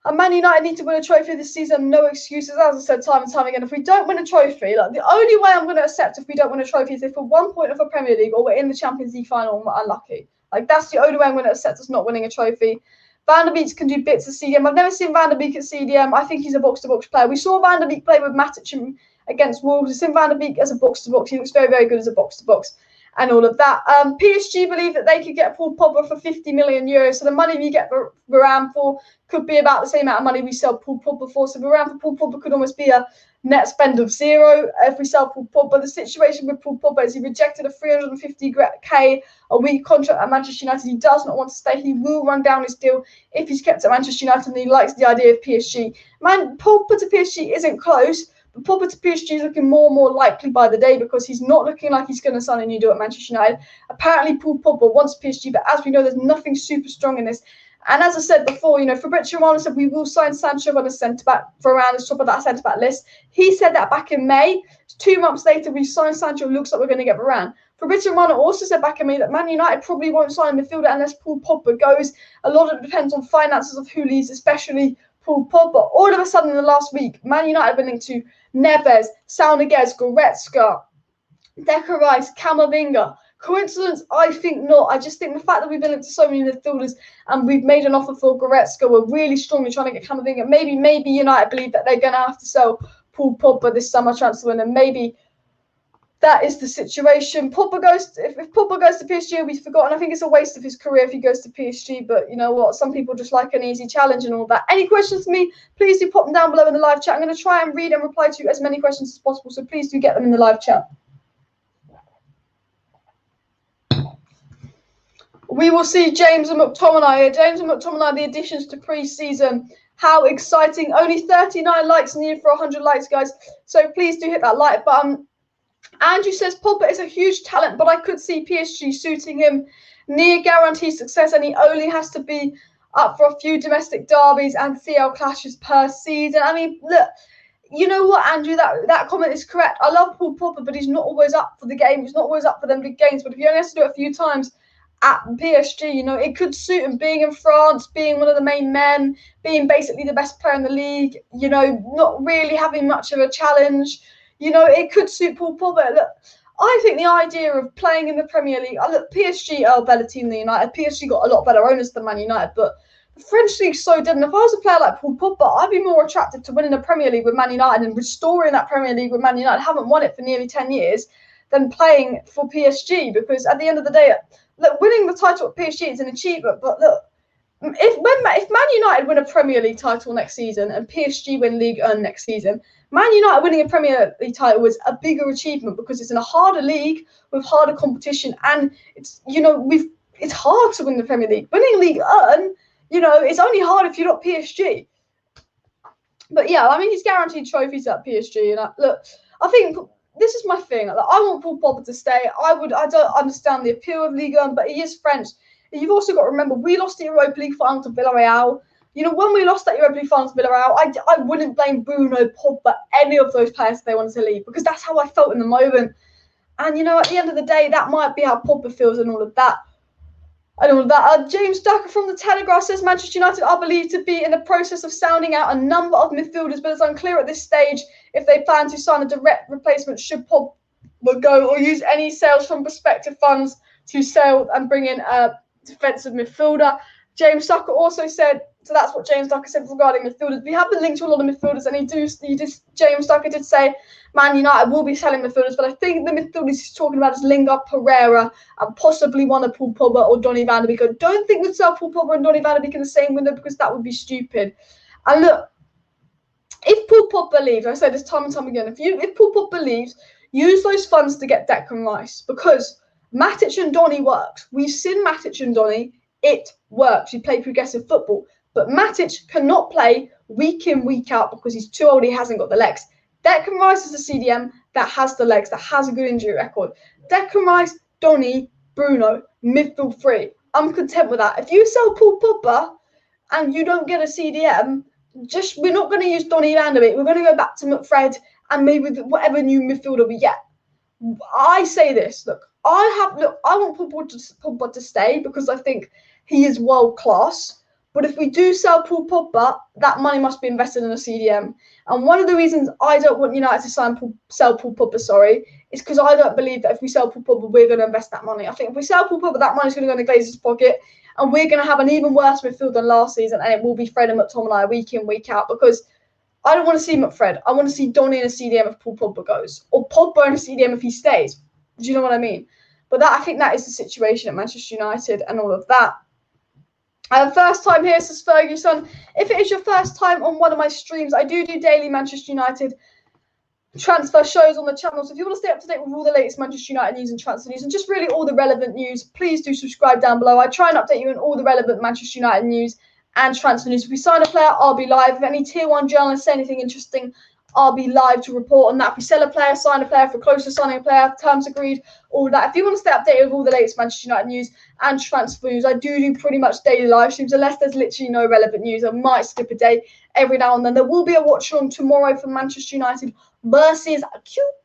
And Man United need to win a trophy this season. No excuses. As I said time and time again, if we don't win a trophy, like the only way I'm going to accept if we don't win a trophy is if we're 1 point off a Premier League or we're in the Champions League final and we're unlucky. Like that's the only way I'm going to accept us not winning a trophy. Van der Beek can do bits at CDM. I've never seen Van der Beek at CDM. I think he's a box-to-box player. We saw Van der Beek play with Matic against Wolves. We've seen Van der Beek as a box-to-box. He looks very, very good as a box-to-box. And all of that. PSG believe that they could get Paul Pogba for 50 million euros. So the money we get Varane for could be about the same amount of money we sell Paul Pogba for. So Varane for Paul Pogba could almost be a net spend of zero if we sell Paul Pogba. The situation with Paul Pogba is he rejected a 350k a week contract at Manchester United. He does not want to stay. He will run down his deal if he's kept at Manchester United and he likes the idea of PSG. Man, Pogba to PSG isn't close. Pogba to PSG is looking more and more likely by the day because he's not looking like he's going to sign a new deal at Manchester United. Apparently, Paul Pogba wants PSG, but as we know, there's nothing super strong in this. And as I said before, you know, Fabrizio Romano said we will sign Sancho on a centre-back for around the top of that centre-back list. He said that back in May. 2 months later, we signed Sancho. It looks like we're going to get Varane. Fabrizio Romano also said back in May that Man United probably won't sign a midfielder unless Paul Pogba goes. A lot of it depends on finances of who leaves, especially Paul Pogba. All of a sudden in the last week, Man United have been linked to Neves, Saunagas, Goretzka, Declan Rice, Camavinga. Coincidence? I think not. I just think the fact that we've been linked to so many midfielders and we've made an offer for Goretzka, we're really strongly trying to get Camavinga. Maybe United believe that they're going to have to sell Paul Pogba this summer transfer window. Maybe that is the situation. Pogba goes if Pogba goes to PSG, he'll be forgotten. I think it's a waste of his career if he goes to PSG. But you know what? Some people just like an easy challenge and all that. Any questions for me? Please do pop them down below in the live chat. I'm going to try and read and reply to as many questions as possible. So please do get them in the live chat. We will see James and McTominay. James and McTominay, the additions to pre-season. How exciting. Only 39 likes needed for 100 likes, guys. So please do hit that like button. Andrew says, Pogba is a huge talent, but I could see PSG suiting him. Near guaranteed success, and he only has to be up for a few domestic derbies and CL clashes per season. I mean, look, you know what, Andrew, that comment is correct. I love Paul Pogba, but he's not always up for the game. He's not always up for them big games. But if he only has to do it a few times at PSG, you know, it could suit him being in France, being one of the main men, being basically the best player in the league, you know, not really having much of a challenge. You know, it could suit Paul Pogba. Look, I think the idea of playing in the Premier League, look, PSG are a better team than United. PSG got a lot better owners than Man United, but the French league's so dead. And if I was a player like Paul Pogba, I'd be more attracted to winning the Premier League with Man United and restoring that Premier League with Man United. Haven't won it for nearly 10 years, than playing for PSG. Because at the end of the day, look, winning the title at PSG is an achievement. But look, if Man United win a Premier League title next season and PSG win League 1 next season, Man United winning a Premier League title was a bigger achievement because it's in a harder league with harder competition, and it's, you know, it's hard to win the Premier League. Winning League 1, you know, it's only hard if you're not PSG. But yeah, I mean, he's guaranteed trophies at PSG, and look, I think this is my thing. Like, I want Paul Pogba to stay. I don't understand the appeal of Ligue 1, but he is French. You've also got to remember, we lost the Europa League final to Villarreal. You know, when we lost that Europa League final to Villarreal, I wouldn't blame Bruno, Pogba, any of those players if they wanted to leave, because that's how I felt in the moment. And, you know, at the end of the day, that might be how Pogba feels and all of that. James Ducker from The Telegraph says Manchester United are believed to be in the process of sounding out a number of midfielders, but it's unclear at this stage if they plan to sign a direct replacement should Pogba go, or use any sales from prospective funds to sell and bring in a defensive midfielder. James Ducker also said, so that's what James Ducker said regarding midfielders. We have been linked to a lot of midfielders, and James Ducker did say Man United will be selling midfielders, but I think the midfielders he's talking about is Lingard, Pereira, and possibly one of Paul Pogba or Donny van de Beek. I don't think we'd sell Paul Pogba and Donny van de Beek in the same window, because that would be stupid. And look, if Paul Pogba leaves, I say this time and time again, if Paul Pogba leaves, use those funds to get Declan Rice, because Matic and Donny works. We've seen Matic and Donny. It works. We play progressive football. But Matic cannot play week in, week out because he's too old. He hasn't got the legs. Declan Rice is a CDM that has the legs, that has a good injury record. Declan Rice, Donny, Bruno, midfield three. I'm content with that. If you sell Paul Pogba and you don't get a CDM, we're not going to use Donny van de Beek. We're going to go back to McFred and maybe whatever new midfielder we get. I say this, look, I want Pogba to stay because I think he is world class. But if we do sell Paul Pogba, that money must be invested in a CDM. And one of the reasons I don't want United to sell Paul Pogba, is because I don't believe that if we sell Paul Pogba, we're going to invest that money. I think if we sell Paul Pogba, that money's going to go in the Glazers' pocket, and we're going to have an even worse midfield than last season, and it will be Fred and McTominay week in, week out, because I don't want to see McFred. I want to see Donny in a CDM if Paul Pogba goes, or Pogba in a CDM if he stays. Do you know what I mean? But I think that is the situation at Manchester United and all of that. First time here, says Ferguson. If it is your first time on one of my streams, I do daily Manchester United transfer shows on the channel. So if you want to stay up to date with all the latest Manchester United news and transfer news, and just really all the relevant news, please do subscribe down below. I try and update you on all the relevant Manchester United news and transfer news. If we sign a player, I'll be live. If any tier 1 journalists say anything interesting, I'll be live to report on that. If we sell a player, sign a player, if we're close to signing a player, terms agreed, all of that. If you want to stay updated with all the latest Manchester United news and transfer news, I do pretty much daily live streams, unless there's literally no relevant news. I might skip a day every now and then. There will be a watch on tomorrow for Manchester United versus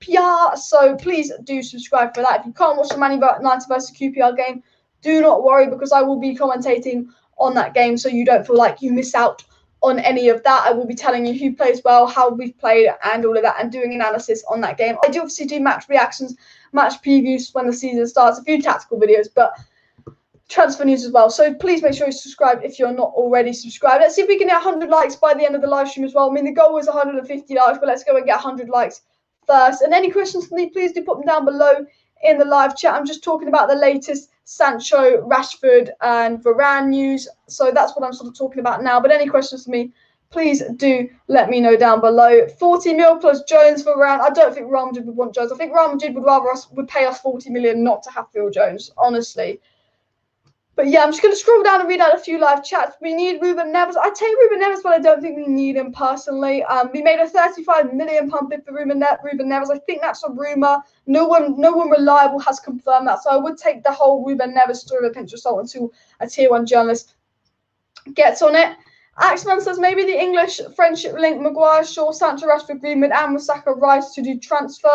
QPR, so please do subscribe for that. If you can't watch the Man United versus QPR game, do not worry, because I will be commentating on that game, so you don't feel like you miss out on any of that. I will be telling you who plays well, how we've played, and all of that, and doing analysis on that game. I do obviously do match reactions, match previews when the season starts, a few tactical videos, but transfer news as well. So please make sure you subscribe if you're not already subscribed. Let's see if we can get 100 likes by the end of the live stream as well. I mean, the goal was 150 likes, but let's go and get 100 likes first. And any questions for me, please do put them down below in the live chat. I'm just talking about the latest Sancho, Rashford, and Varane news. So that's what I'm sort of talking about now. But any questions for me, please do let me know down below. 40 mil plus Jones for Varane. I don't think Real Madrid would want Jones. I think Real Madrid would pay us 40 million not to have Phil Jones, honestly. But yeah, I'm just going to scroll down and read out a few live chats. We need Ruben Neves. I take Ruben Neves, but I don't think we need him personally. We made a £35 million bid for Ruben Neves. I think that's a rumour. No one reliable has confirmed that. So I would take the whole Ruben Neves story with a pinch of salt until a tier 1 journalist gets on it. Axman says maybe the English friendship link Maguire, Shaw, Sancho, Rashford, Greenwood, and Wan-Bissaka Rice to do transfer.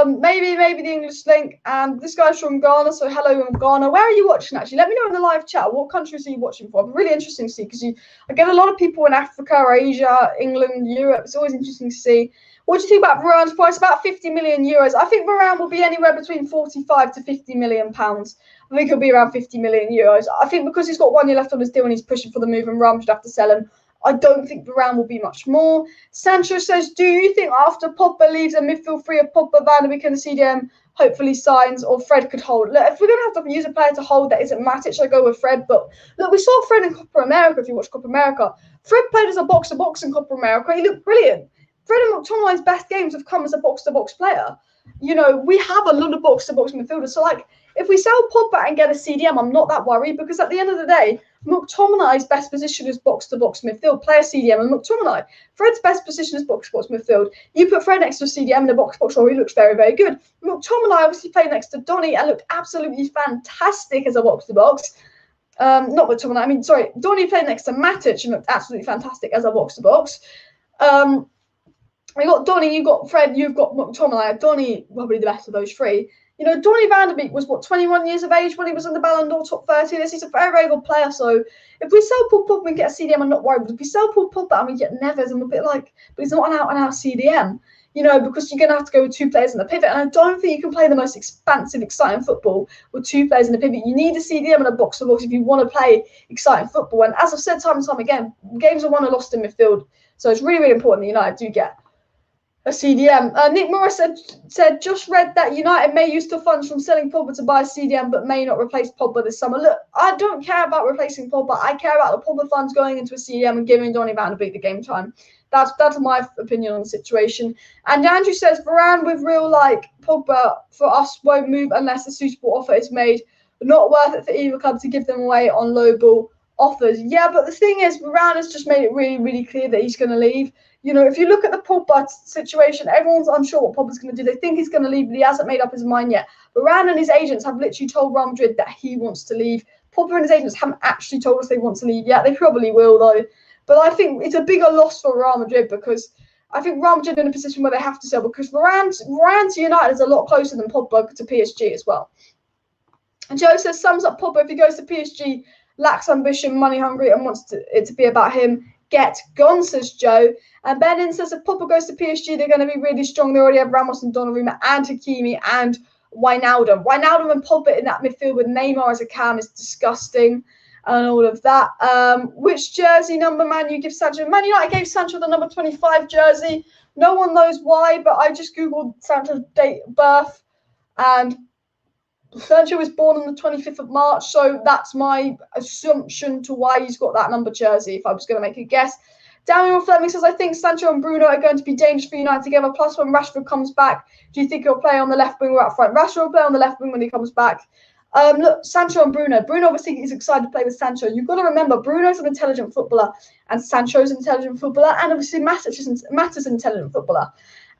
Maybe the English link. And this guy's from Ghana, so hello from Ghana. Where are you watching actually? Let me know in the live chat. What countries are you watching for? It's really interesting to see because I get a lot of people in Africa, or Asia, England, Europe. It's always interesting to see. What do you think about Varane's price? About 50 million euros. I think Varane will be anywhere between 45 to 50 million pounds. I think he'll be around 50 million euros. I think because he's got 1 year left on his deal and he's pushing for the move and Ram should have to sell him, I don't think Varane will be much more. Sancho says, do you think after Pogba leaves a midfield three of Pogba, Van Dijk and CDM hopefully signs, or Fred could hold? Look, if we're going to have to use a player to hold that isn't Matic, I go with Fred. But look, we saw Fred in Copa America, if you watch Copa America. Fred played as a box-to-box in Copa America. He looked brilliant. Fred and McTominay's best games have come as a box-to-box player. You know, we have a lot of box-to-box midfielders. So, like, if we sell Pogba and get a CDM, I'm not that worried because at the end of the day, McTominay's best position is box-to-box midfield. Play a CDM and McTominay. Fred's best position is box-to-box midfield. You put Fred next to a CDM in the box-to-box role, he looks very, very good. McTominay obviously played next to Donny and looked absolutely fantastic as a box-to-box. Not McTominay, I mean, sorry. Donny played next to Matic and looked absolutely fantastic as a box-to-box. You got Donny, you've got Fred, you've got McTominay. Donny, probably the best of those three. You know, Donny van de Beek was, 21 years of age when he was in the Ballon d'Or top 30 list. He's a very, very good player. So if we sell Paul Pogba and get a CDM, I'm not worried. But if we sell Paul Pogba and we get Neves, I'm a bit like, but he's not an out-and-out CDM. You know, because you're going to have to go with two players in the pivot. And I don't think you can play the most expansive, exciting football with two players in the pivot. You need a CDM and a box-to-box if you want to play exciting football. And as I've said time and time again, games are won or lost in midfield. So it's really, really important that United do get a CDM. Nick Morris said, just read that United may use the funds from selling Pogba to buy a CDM, but may not replace Pogba this summer. Look, I don't care about replacing Pogba. I care about the Pogba funds going into a CDM and giving Donny van de Beek the game time. That's my opinion on the situation. And Andrew says, Varane with real like Pogba for us won't move unless a suitable offer is made. Not worth it for either club to give them away on low ball offers. Yeah, but the thing is, Varane has just made it really, really clear that he's going to leave. You know, if you look at the Pogba situation, everyone's unsure what Pogba's going to do. They think he's going to leave, but he hasn't made up his mind yet. Varane and his agents have literally told Real Madrid that he wants to leave. Pogba and his agents haven't actually told us they want to leave yet. They probably will, though. But I think it's a bigger loss for Real Madrid because I think Real Madrid are in a position where they have to sell because Varane to United is a lot closer than Pogba to PSG as well. And Joe says, sums up Pogba if he goes to PSG, lacks ambition, money hungry, and wants it to be about him. Get gone, says Joe. And Benin says if Pogba goes to PSG, they're going to be really strong. They already have Ramos and Donnarumma and Hakimi and Wijnaldum. Wijnaldum and Pogba in that midfield with Neymar as a cam is disgusting and all of that. Which jersey number, man, you give Sancho? Man United gave Sancho the number 25 jersey. No one knows why, but I just Googled Sancho's date of birth and Sancho was born on the 25th of March, so that's my assumption to why he's got that number jersey, if I was going to make a guess. Daniel Fleming says, I think Sancho and Bruno are going to be dangerous for United together, plus when Rashford comes back, do you think he'll play on the left wing or up front? Rashford will play on the left wing when he comes back. Look, Sancho and Bruno. Bruno obviously is excited to play with Sancho. You've got to remember, Bruno's an intelligent footballer, and Sancho's an intelligent footballer, and obviously Matt's an intelligent footballer.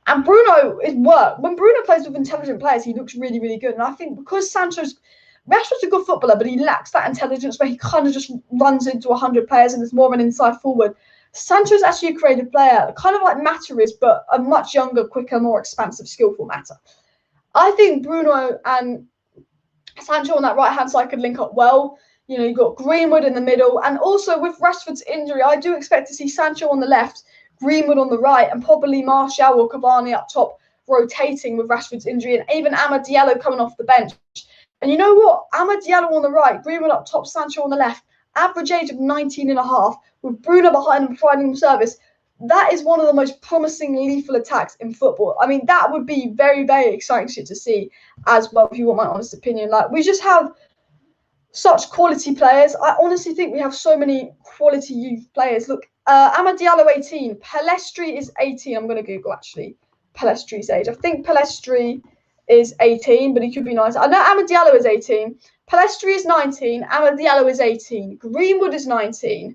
And Bruno is work. When Bruno plays with intelligent players, he looks really, really good. And I think because Rashford's a good footballer, but he lacks that intelligence where he kind of just runs into 100 players and is more of an inside forward. Sancho's actually a creative player, kind of like Mata is, but a much younger, quicker, more expansive, skillful Mata. I think Bruno and Sancho on that right-hand side could link up well. You know, you've got Greenwood in the middle. And also with Rashford's injury, I do expect to see Sancho on the left, Greenwood on the right, and probably Martial or Cavani up top rotating with Rashford's injury, and even Amad Diallo coming off the bench. And you know what? Amad Diallo on the right, Greenwood up top, Sancho on the left, average age of 19 and a half, with Bruno behind him providing him service. That is one of the most promising lethal attacks in football. I mean, that would be very, very exciting shit to see as well, if you want my honest opinion. Like, we just have such quality players. I honestly think we have so many quality youth players. Look, Amad Diallo 18, Palestri is 18. I'm going to Google actually Palestri's age. I think Palestri is 18, but he could be nice. I know Amad Diallo is 18. Palestri is 19. Amad Diallo is 18. Greenwood is 19.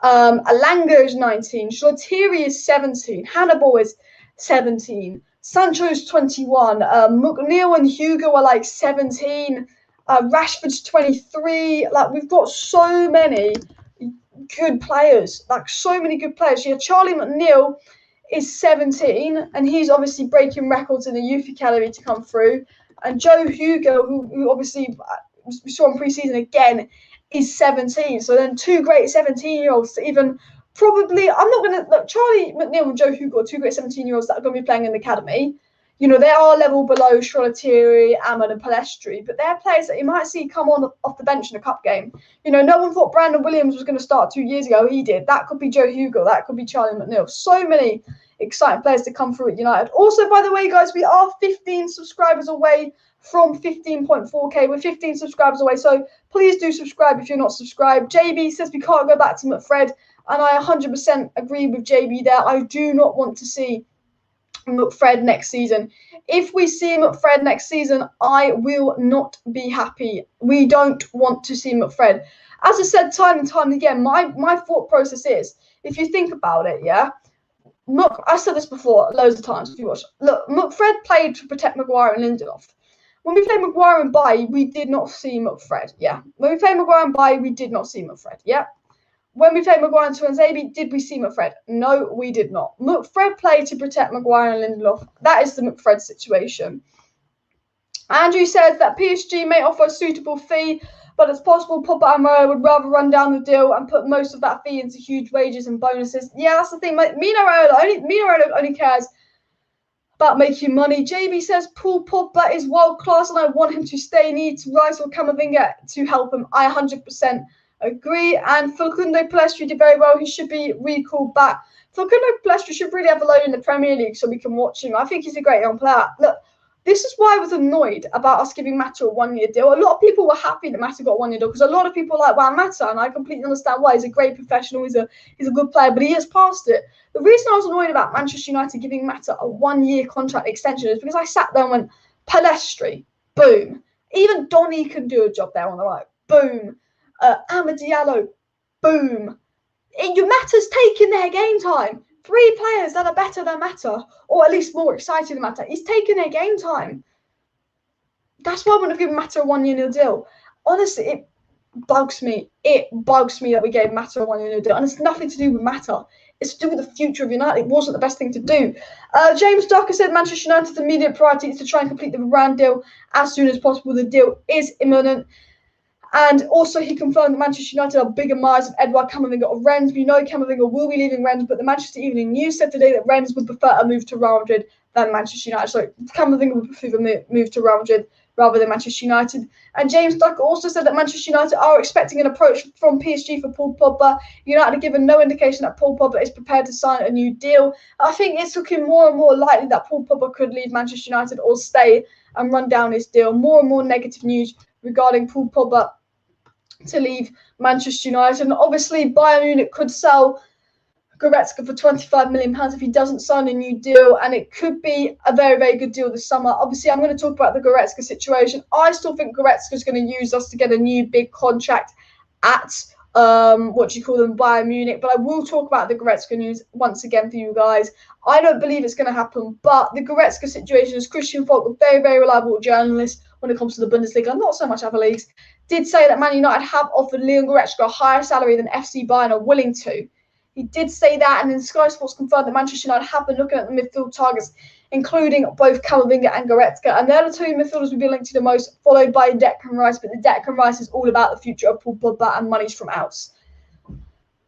Alanga is 19. Shotiri is 17. Hannibal is 17. Sancho is 21. McNeil and Hugo are like 17. Rashford's 23. Like, we've got so many good players. Like, so many good players. Yeah, Charlie McNeil is 17, and he's obviously breaking records in the youth academy to come through. And Joe Hugo, who obviously we saw in pre-season again, is 17. So then two great 17-year-olds to even probably, I'm not going to, look, Charlie McNeil and Joe Hugo are two great 17-year-olds that are going to be playing in the academy. You know, they are level below Shrolatiri, Amad and Palestri, but they're players that you might see come on off the bench in a cup game. You know, no one thought Brandon Williams was going to start 2 years ago. He did. That could be Joe Hugo. That could be Charlie McNeil. So many exciting players to come through at United. Also, by the way, guys, we are 15 subscribers away from 15.4k. We're 15 subscribers away, so please do subscribe if you're not subscribed. JB says we can't go back to McFred, and I 100% agree with JB there. I do not want to see McFred next season. If we see McFred next season, I will not be happy. We don't want to see McFred. As I said time and time again, my thought process is, if you think about it, yeah, I said this before loads of times if you watch. Look, McFred played to protect Maguire and Lindelof. When we played Maguire and Bailly, we did not see McFred, yeah. When we played Maguire and Bailly, we did not see McFred, yeah. When we played Maguire and Tuanzebe, did we see McFred? No, we did not. McFred played to protect Maguire and Lindelof. That is the McFred situation. Andrew says that PSG may offer a suitable fee, but it's possible Pogba and Varane would rather run down the deal and put most of that fee into huge wages and bonuses. Yeah, that's the thing. Mino Raiola only cares about making money. JB says Paul Pogba is world class and I want him to stay. Needs Rice or Camavinga to help him. I 100% agree. And Facundo Palestri did very well. He should be recalled back. Facundo Palestri should really have a loan in the Premier League so we can watch him. I think he's a great young player. Look, this is why I was annoyed about us giving Mata a 1-year deal. A lot of people were happy that Mata got a 1-year deal because a lot of people like, wow, Mata, and I completely understand why. He's a great professional. He's a good player, but he has passed it. The reason I was annoyed about Manchester United giving Mata a 1-year contract extension is because I sat there and went, Palestri, boom. Even Donny can do a job there on the right, boom. Amad Diallo, boom. Your Mata's taking their game time. 3 players that are better than Mata, or at least more exciting than Mata. He's taking their game time. That's why I wouldn't have given Mata a 1-year deal. Honestly, it bugs me. It bugs me that we gave Mata a 1-year deal. And it's nothing to do with Mata. It's to do with the future of United. It wasn't the best thing to do. James Ducker said Manchester United's immediate priority is to try and complete the Varane deal as soon as possible. The deal is imminent. And also, he confirmed that Manchester United are bigger minds of Edouard Camavinga or Rennes. We know Camavinga will be leaving Rennes, but the Manchester Evening News said today that Rennes would prefer a move to Real Madrid than Manchester United. So Camavinga would prefer a move to Real Madrid rather than Manchester United. And James Ducker also said that Manchester United are expecting an approach from PSG for Paul Pogba. United have given no indication that Paul Pogba is prepared to sign a new deal. I think it's looking more and more likely that Paul Pogba could leave Manchester United or stay and run down his deal. More and more negative news regarding Paul Pogba to leave Manchester United. And obviously, Bayern Munich could sell Goretzka for £25 million if he doesn't sign a new deal, and it could be a very, very good deal this summer. Obviously, I'm going to talk about the Goretzka situation. I still think Goretzka is going to use us to get a new big contract at Bayern Munich, but I will talk about the Goretzka news once again for you guys. I don't believe it's going to happen, but the Goretzka situation is Christian Falk, a very, very reliable journalist when it comes to the Bundesliga, not so much other leagues, did say that Man United have offered Leon Goretzka a higher salary than FC Bayern are willing to. He did say that, and then Sky Sports confirmed that Manchester United have been looking at the midfield targets, including both Camavinga and Goretzka. And they're the 2 midfielders we've been linked to the most, followed by Declan Rice. But the Declan Rice is all about the future of Paul Pogba and monies from outs.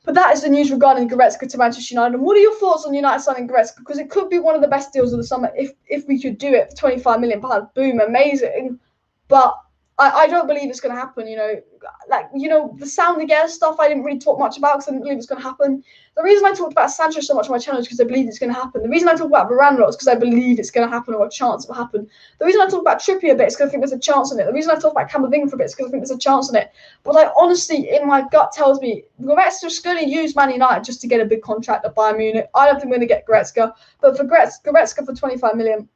But that is the news regarding Goretzka to Manchester United. And what are your thoughts on United signing Goretzka? Because it could be one of the best deals of the summer if we could do it for £25 million. Boom, amazing. But I don't believe it's going to happen, the sound again stuff I didn't really talk much about because I didn't believe it's going to happen. The reason I talked about Sancho so much on my channel is because I believe it's going to happen. The reason I talk about Varane a lot is because I believe it's going to happen or a chance it will happen. The reason I talk about Trippier a bit is because I think there's a chance on it. The reason I talk about Camavinga for a bit is because I think there's a chance on it. But I honestly, in my gut, tells me Goretzka's going to use Man United just to get a big contract at Bayern Munich. I don't think we're going to get Goretzka. But for Goretzka for £25 million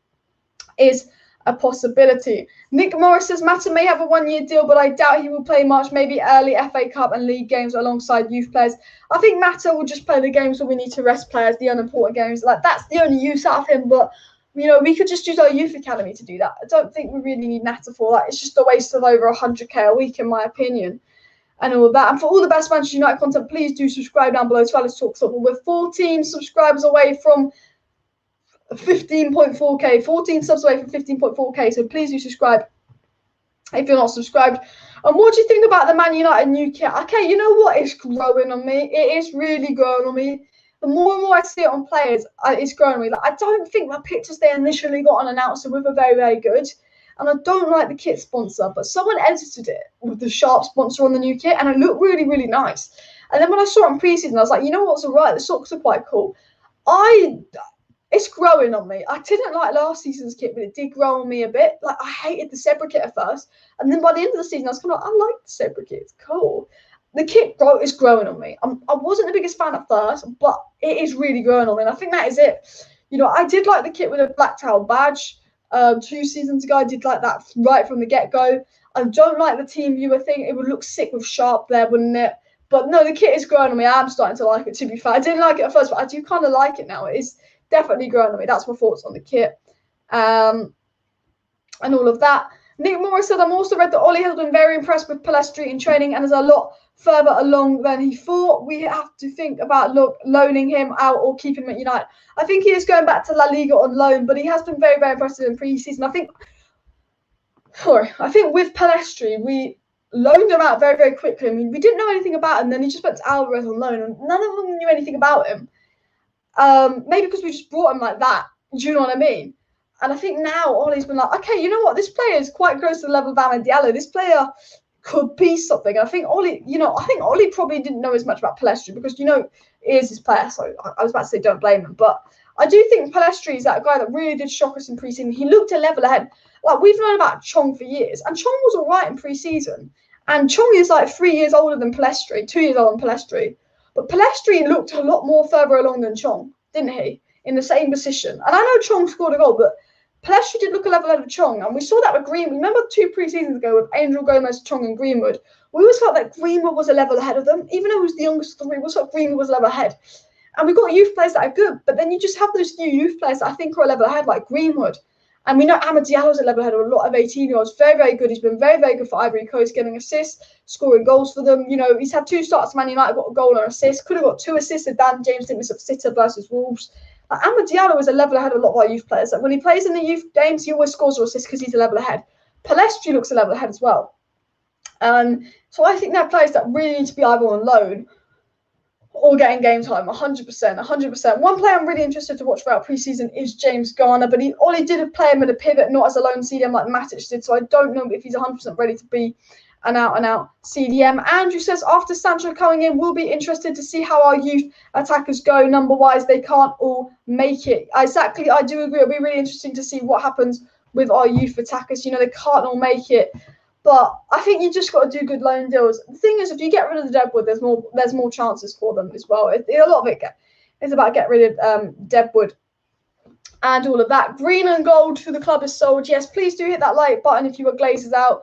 is a possibility. Nick Morris says Mata may have a 1-year deal, but I doubt he will play much. Maybe early FA Cup and league games alongside youth players. I think Mata will just play the games where we need to rest players, the unimportant games. Like, that's the only use out of him. But you know, we could just use our youth academy to do that. I don't think we really need Mata for that. It's just a waste of over 100k a week, in my opinion, and all of that. And for all the best Manchester United content, please do subscribe down below as well as Talk Football. We're 14 subscribers away from 15.4k, 14 subs away from 15.4k, so please do subscribe if you're not subscribed. And what do you think about the Man United new kit? Okay, you know what? It's growing on me. It is really growing on me. The more and more I see it on players, it's growing on me. Like, I don't think the pictures they initially got on Announced with are very, very good. And I don't like the kit sponsor, but someone edited it with the Sharp sponsor on the new kit, and it looked really, really nice. And then when I saw it in preseason, I was like, you know what's all right? The socks are quite cool. It's growing on me. I didn't like last season's kit, but it did grow on me a bit. Like, I hated the Zebra kit at first. And then by the end of the season, I was kind of like, I like the Zebra kit. It's cool. The kit is growing on me. I wasn't the biggest fan at first, but it is really growing on me. And I think that is it. You know, I did like the kit with a black towel badge 2 seasons ago. I did like that right from the get-go. I don't like the team viewer thing. It would look sick with Sharp there, wouldn't it? But no, the kit is growing on me. I'm starting to like it, to be fair. I didn't like it at first, but I do kind of like it now. It is definitely growing on me. That's my thoughts on the kit. And all of that. Nick Morris said, I'm also read that Ollie has been very impressed with Palestri in training and is a lot further along than he thought. We have to think about loaning him out or keeping him at United. I think he is going back to La Liga on loan, but he has been very, very impressive in pre-season. I think with Palestri, we loaned him out very, very quickly. I mean, we didn't know anything about him. Then he just went to Alvarez on loan, and none of them knew anything about him. Maybe because we just brought him like that. Do you know what I mean? And I think now Ollie's been like, okay, you know what? This player is quite close to the level of Amad Diallo. This player could be something. And I think Ollie probably didn't know as much about Palestri because, you know, he is his player. So I was about to say don't blame him. But I do think Palestri is that guy that really did shock us in pre-season. He looked a level ahead. Like, we've known about Chong for years. And Chong was all right in pre-season. And Chong is like 3 years older than Palestri, 2 years older than Palestri. But Palestri looked a lot more further along than Chong, didn't he? In the same position. And I know Chong scored a goal, but Palestri did look a level ahead of Chong. And we saw that with Greenwood. Remember 2 pre-seasons ago with Angel Gomez, Chong and Greenwood? We always felt that Greenwood was a level ahead of them. Even though he was the youngest of the 3, we always thought Greenwood was a level ahead. And we've got youth players that are good. But then you just have those few youth players that I think are a level ahead, like Greenwood. And we know Amad Diallo's a level ahead of a lot of 18-year-olds. Very, very good. He's been very, very good for Ivory Coast, getting assists, scoring goals for them. You know, he's had 2 starts for Man United, got a goal and an assist. Could have got 2 assists if Dan James didn't miss a sitter versus Wolves. Amad Diallo is a level ahead of a lot of our youth players. Like, when he plays in the youth games, he always scores or assists because he's a level ahead. Palestri looks a level ahead as well. So I think they're players that really need to be either on loan or getting game time, 100%, 100%. One player I'm really interested to watch throughout preseason is James Garner, but Ollie did play him at a pivot, not as a lone CDM like Matic did, so I don't know if he's 100% ready to be an out-and-out CDM. Andrew says, after Sancho coming in, we'll be interested to see how our youth attackers go. Number-wise, they can't all make it. Exactly, I do agree. It'll be really interesting to see what happens with our youth attackers. You know, they can't all make it. But I think you just got to do good loan deals. The thing is, if you get rid of the deadwood, there's more chances for them as well. A lot of it is about getting rid of deadwood and all of that. Green and gold for the club is sold. Yes, please do hit that like button if you were Glazers out.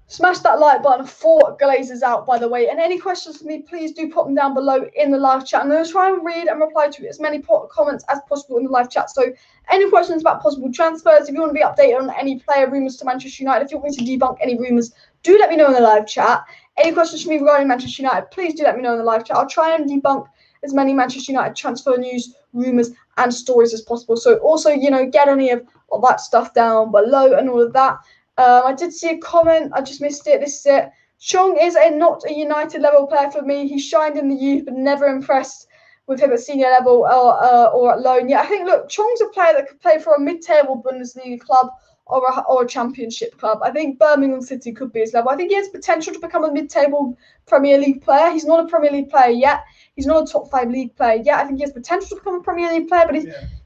Smash that like button for Glazers out, by the way. And any questions for me, please do pop them down below in the live chat. I'm going to try and read and reply to as many comments as possible in the live chat. So any questions about possible transfers, if you want to be updated on any player rumours to Manchester United, if you want me to debunk any rumours, do let me know in the live chat. Any questions for me regarding Manchester United, please do let me know in the live chat. I'll try and debunk as many Manchester United transfer news, rumours and stories as possible. So also, you know, get any of that stuff down below and all of that. I did see a comment. I just missed it. This is it. Chong is not a United level player for me. He shined in the youth, but never impressed with him at senior level or at loan. Yeah, I think, look, Chong's a player that could play for a mid-table Bundesliga club or a championship club. I think Birmingham City could be his level. I think he has potential to become a mid-table Premier League player. He's not a Premier League player yet. He's not a top 5 league player yet. I think he has potential to become a Premier League player, but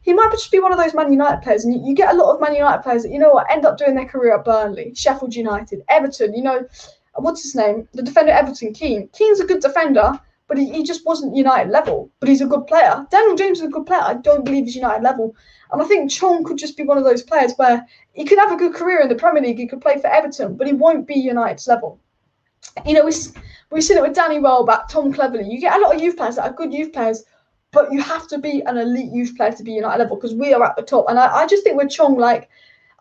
he might just be one of those Man United players. And you get a lot of Man United players that, you know what, end up doing their career at Burnley, Sheffield United, Everton, you know, what's his name? The defender at Everton, Keane. Keane's a good defender, but he just wasn't United level. But he's a good player. Daniel James is a good player. I don't believe he's United level. And I think Chong could just be one of those players where he could have a good career in the Premier League. He could play for Everton, but he won't be United's level. You know, we've seen it with Danny Welbeck, Tom Cleverley. You get a lot of youth players that are good youth players, but you have to be an elite youth player to be United level because we are at the top. And I just think with Chong, like,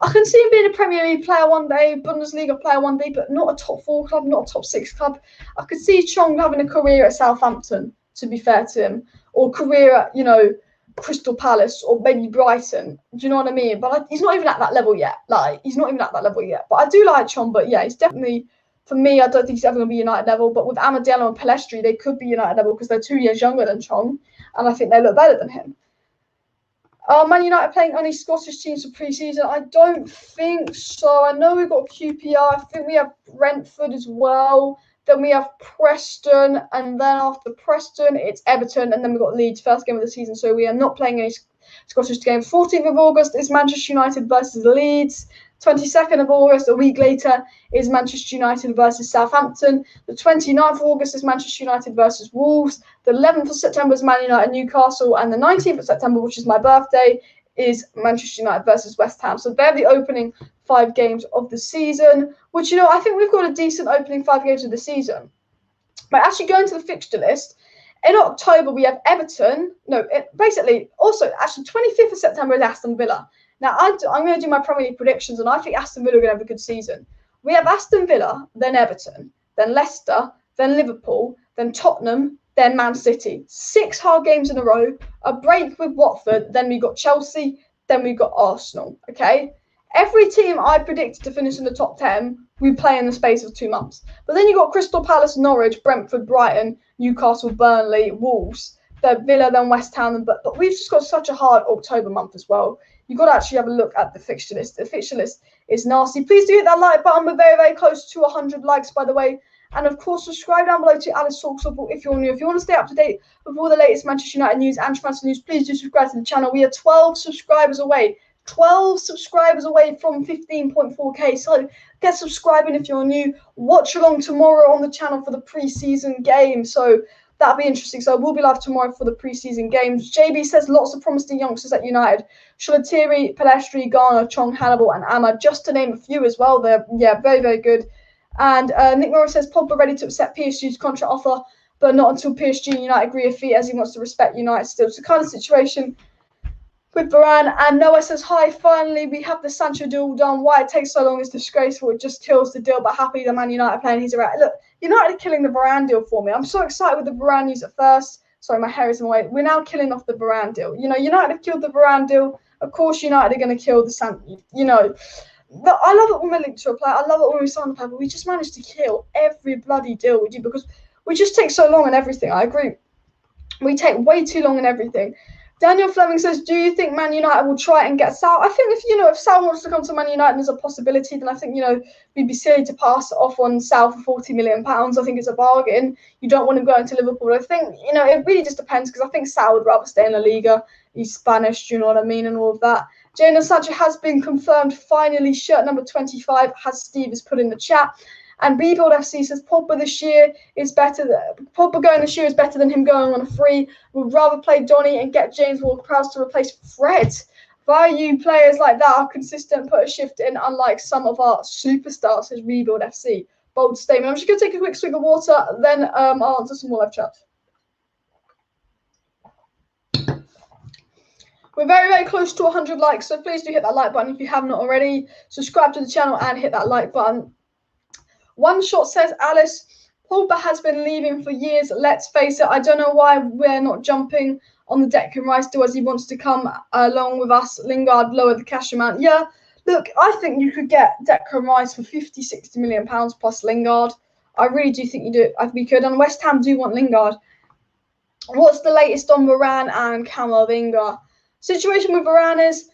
I can see him being a Premier League player one day, Bundesliga player one day, but not a top 4 club, not a top 6 club. I could see Chong having a career at Southampton, to be fair to him, or career at, you know, Crystal Palace or maybe Brighton. Do you know what I mean? But he's not even at that level yet. Like, he's not even at that level yet. But I do like Chong, but yeah, he's definitely, for me, I don't think he's ever going to be United level. But with Amadello and Palestri, they could be United level because they're 2 years younger than Chong, and I think they look better than him. Are Man United playing any Scottish teams for pre-season? I don't think so. I know we've got QPR. I think we have Brentford as well. Then we have Preston. And then after Preston, it's Everton. And then we've got Leeds, first game of the season. So we are not playing any Scottish games. 14th of August is Manchester United versus Leeds. 22nd of August, a week later, is Manchester United versus Southampton. The 29th of August is Manchester United versus Wolves. The 11th of September is Man United Newcastle. And the 19th of September, which is my birthday, is Manchester United versus West Ham. So they're the opening 5 games of the season, which, you know, I think we've got a decent opening 5 games of the season. But actually going to the fixture list, in October, we have Everton. Basically, 25th of September is Aston Villa. Now, I'm going to do my Premier League predictions, and I think Aston Villa are going to have a good season. We have Aston Villa, then Everton, then Leicester, then Liverpool, then Tottenham, then Man City. 6 hard games in a row, a break with Watford, then we got Chelsea, then we got Arsenal, okay? Every team I predicted to finish in the top 10, we play in the space of 2 months. But then you got Crystal Palace, Norwich, Brentford, Brighton, Newcastle, Burnley, Wolves, then Villa, then West Ham. But we've just got such a hard October month as well. You've got to actually have a look at the fixture list. The fixture list is nasty. Please do hit that like button. We're very, very close to 100 likes, by the way. And, of course, subscribe down below to Alice Talks Football if you're new. If you want to stay up to date with all the latest Manchester United news and transfer news, please do subscribe to the channel. We are 12 subscribers away. 12 subscribers away from 15.4k. So get subscribing if you're new. Watch along tomorrow on the channel for the pre-season game. So that'll be interesting. So we'll be live tomorrow for the pre-season games. JB says lots of promising youngsters at United. Sholatiri, Palestri, Garner, Chong, Hannibal, and Amma, just to name a few as well. They're, yeah, very, very good. And Nick Morris says Pogba ready to accept PSG's contract offer, but not until PSG and United agree a fee, as he wants to respect United still. It's the kind of situation with Varane. And Noah says, hi, finally we have the Sancho deal done. Why it takes so long is disgraceful. It just kills the deal, but happy the Man United playing. He's around. Look, United are killing the Varane deal for me. I'm so excited with the Varane news at first. Sorry, my hair is in the way. We're now killing off the Varane deal. You know, United have killed the Varane deal. Of course, United are going to kill the Sancho. You know, but I love it when we're linked to a player. I love it when we sign a player, but we just managed to kill every bloody deal we do because we just take so long and everything. I agree. We take way too long and everything. Daniel Fleming says, do you think Man United will try and get Sal? I think if Sal wants to come to Man United, there's a possibility. Then I think, we'd be silly to pass off on Sal for £40 million. I think it's a bargain. You don't want him going to Liverpool. I think, it really just depends because I think Sal would rather stay in La Liga. He's Spanish, do you know what I mean, and all of that. Jadon Sancho has been confirmed. Finally, shirt number 25, as Steve has put in the chat. And Rebuild FC says Pogba this year is better. Pogba going this year is better than him going on a free. Would rather play Donny and get James Ward-Prowse to replace Fred. Value players like that are consistent, put a shift in, unlike some of our superstars, says Rebuild FC. Bold statement. I'm just going to take a quick swig of water, then I'll answer some more live chat. We're very, very close to 100 likes, so please do hit that like button if you have not already. Subscribe to the channel and hit that like button. One Shot says, Alice, Pogba has been leaving for years. Let's face it, I don't know why we're not jumping on the Declan Rice deal as he wants to come along with us. Lingard lowered the cash amount. Yeah, look, I think you could get Declan Rice for 50, 60 million pounds plus Lingard. I really do think you do. I think we could. And West Ham do want Lingard. What's the latest on Varane and Camavinga? Situation with Varane is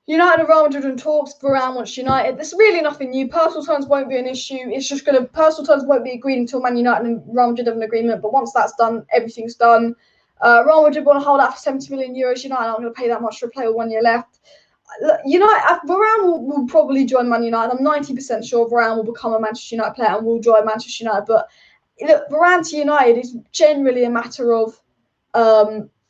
United and Real Madrid in talks. Varane wants United. There's really nothing new. Personal terms won't be an issue. It's just personal terms won't be agreed until Man United and Real Madrid have an agreement. But once that's done, everything's done. Real Madrid want to hold out for 70 million euros. United aren't going to pay that much for a player with 1 year left. Varane will probably join Man United. I'm 90% sure Varane will become a Manchester United player and will join Manchester United. But look, Varane to United is generally a matter of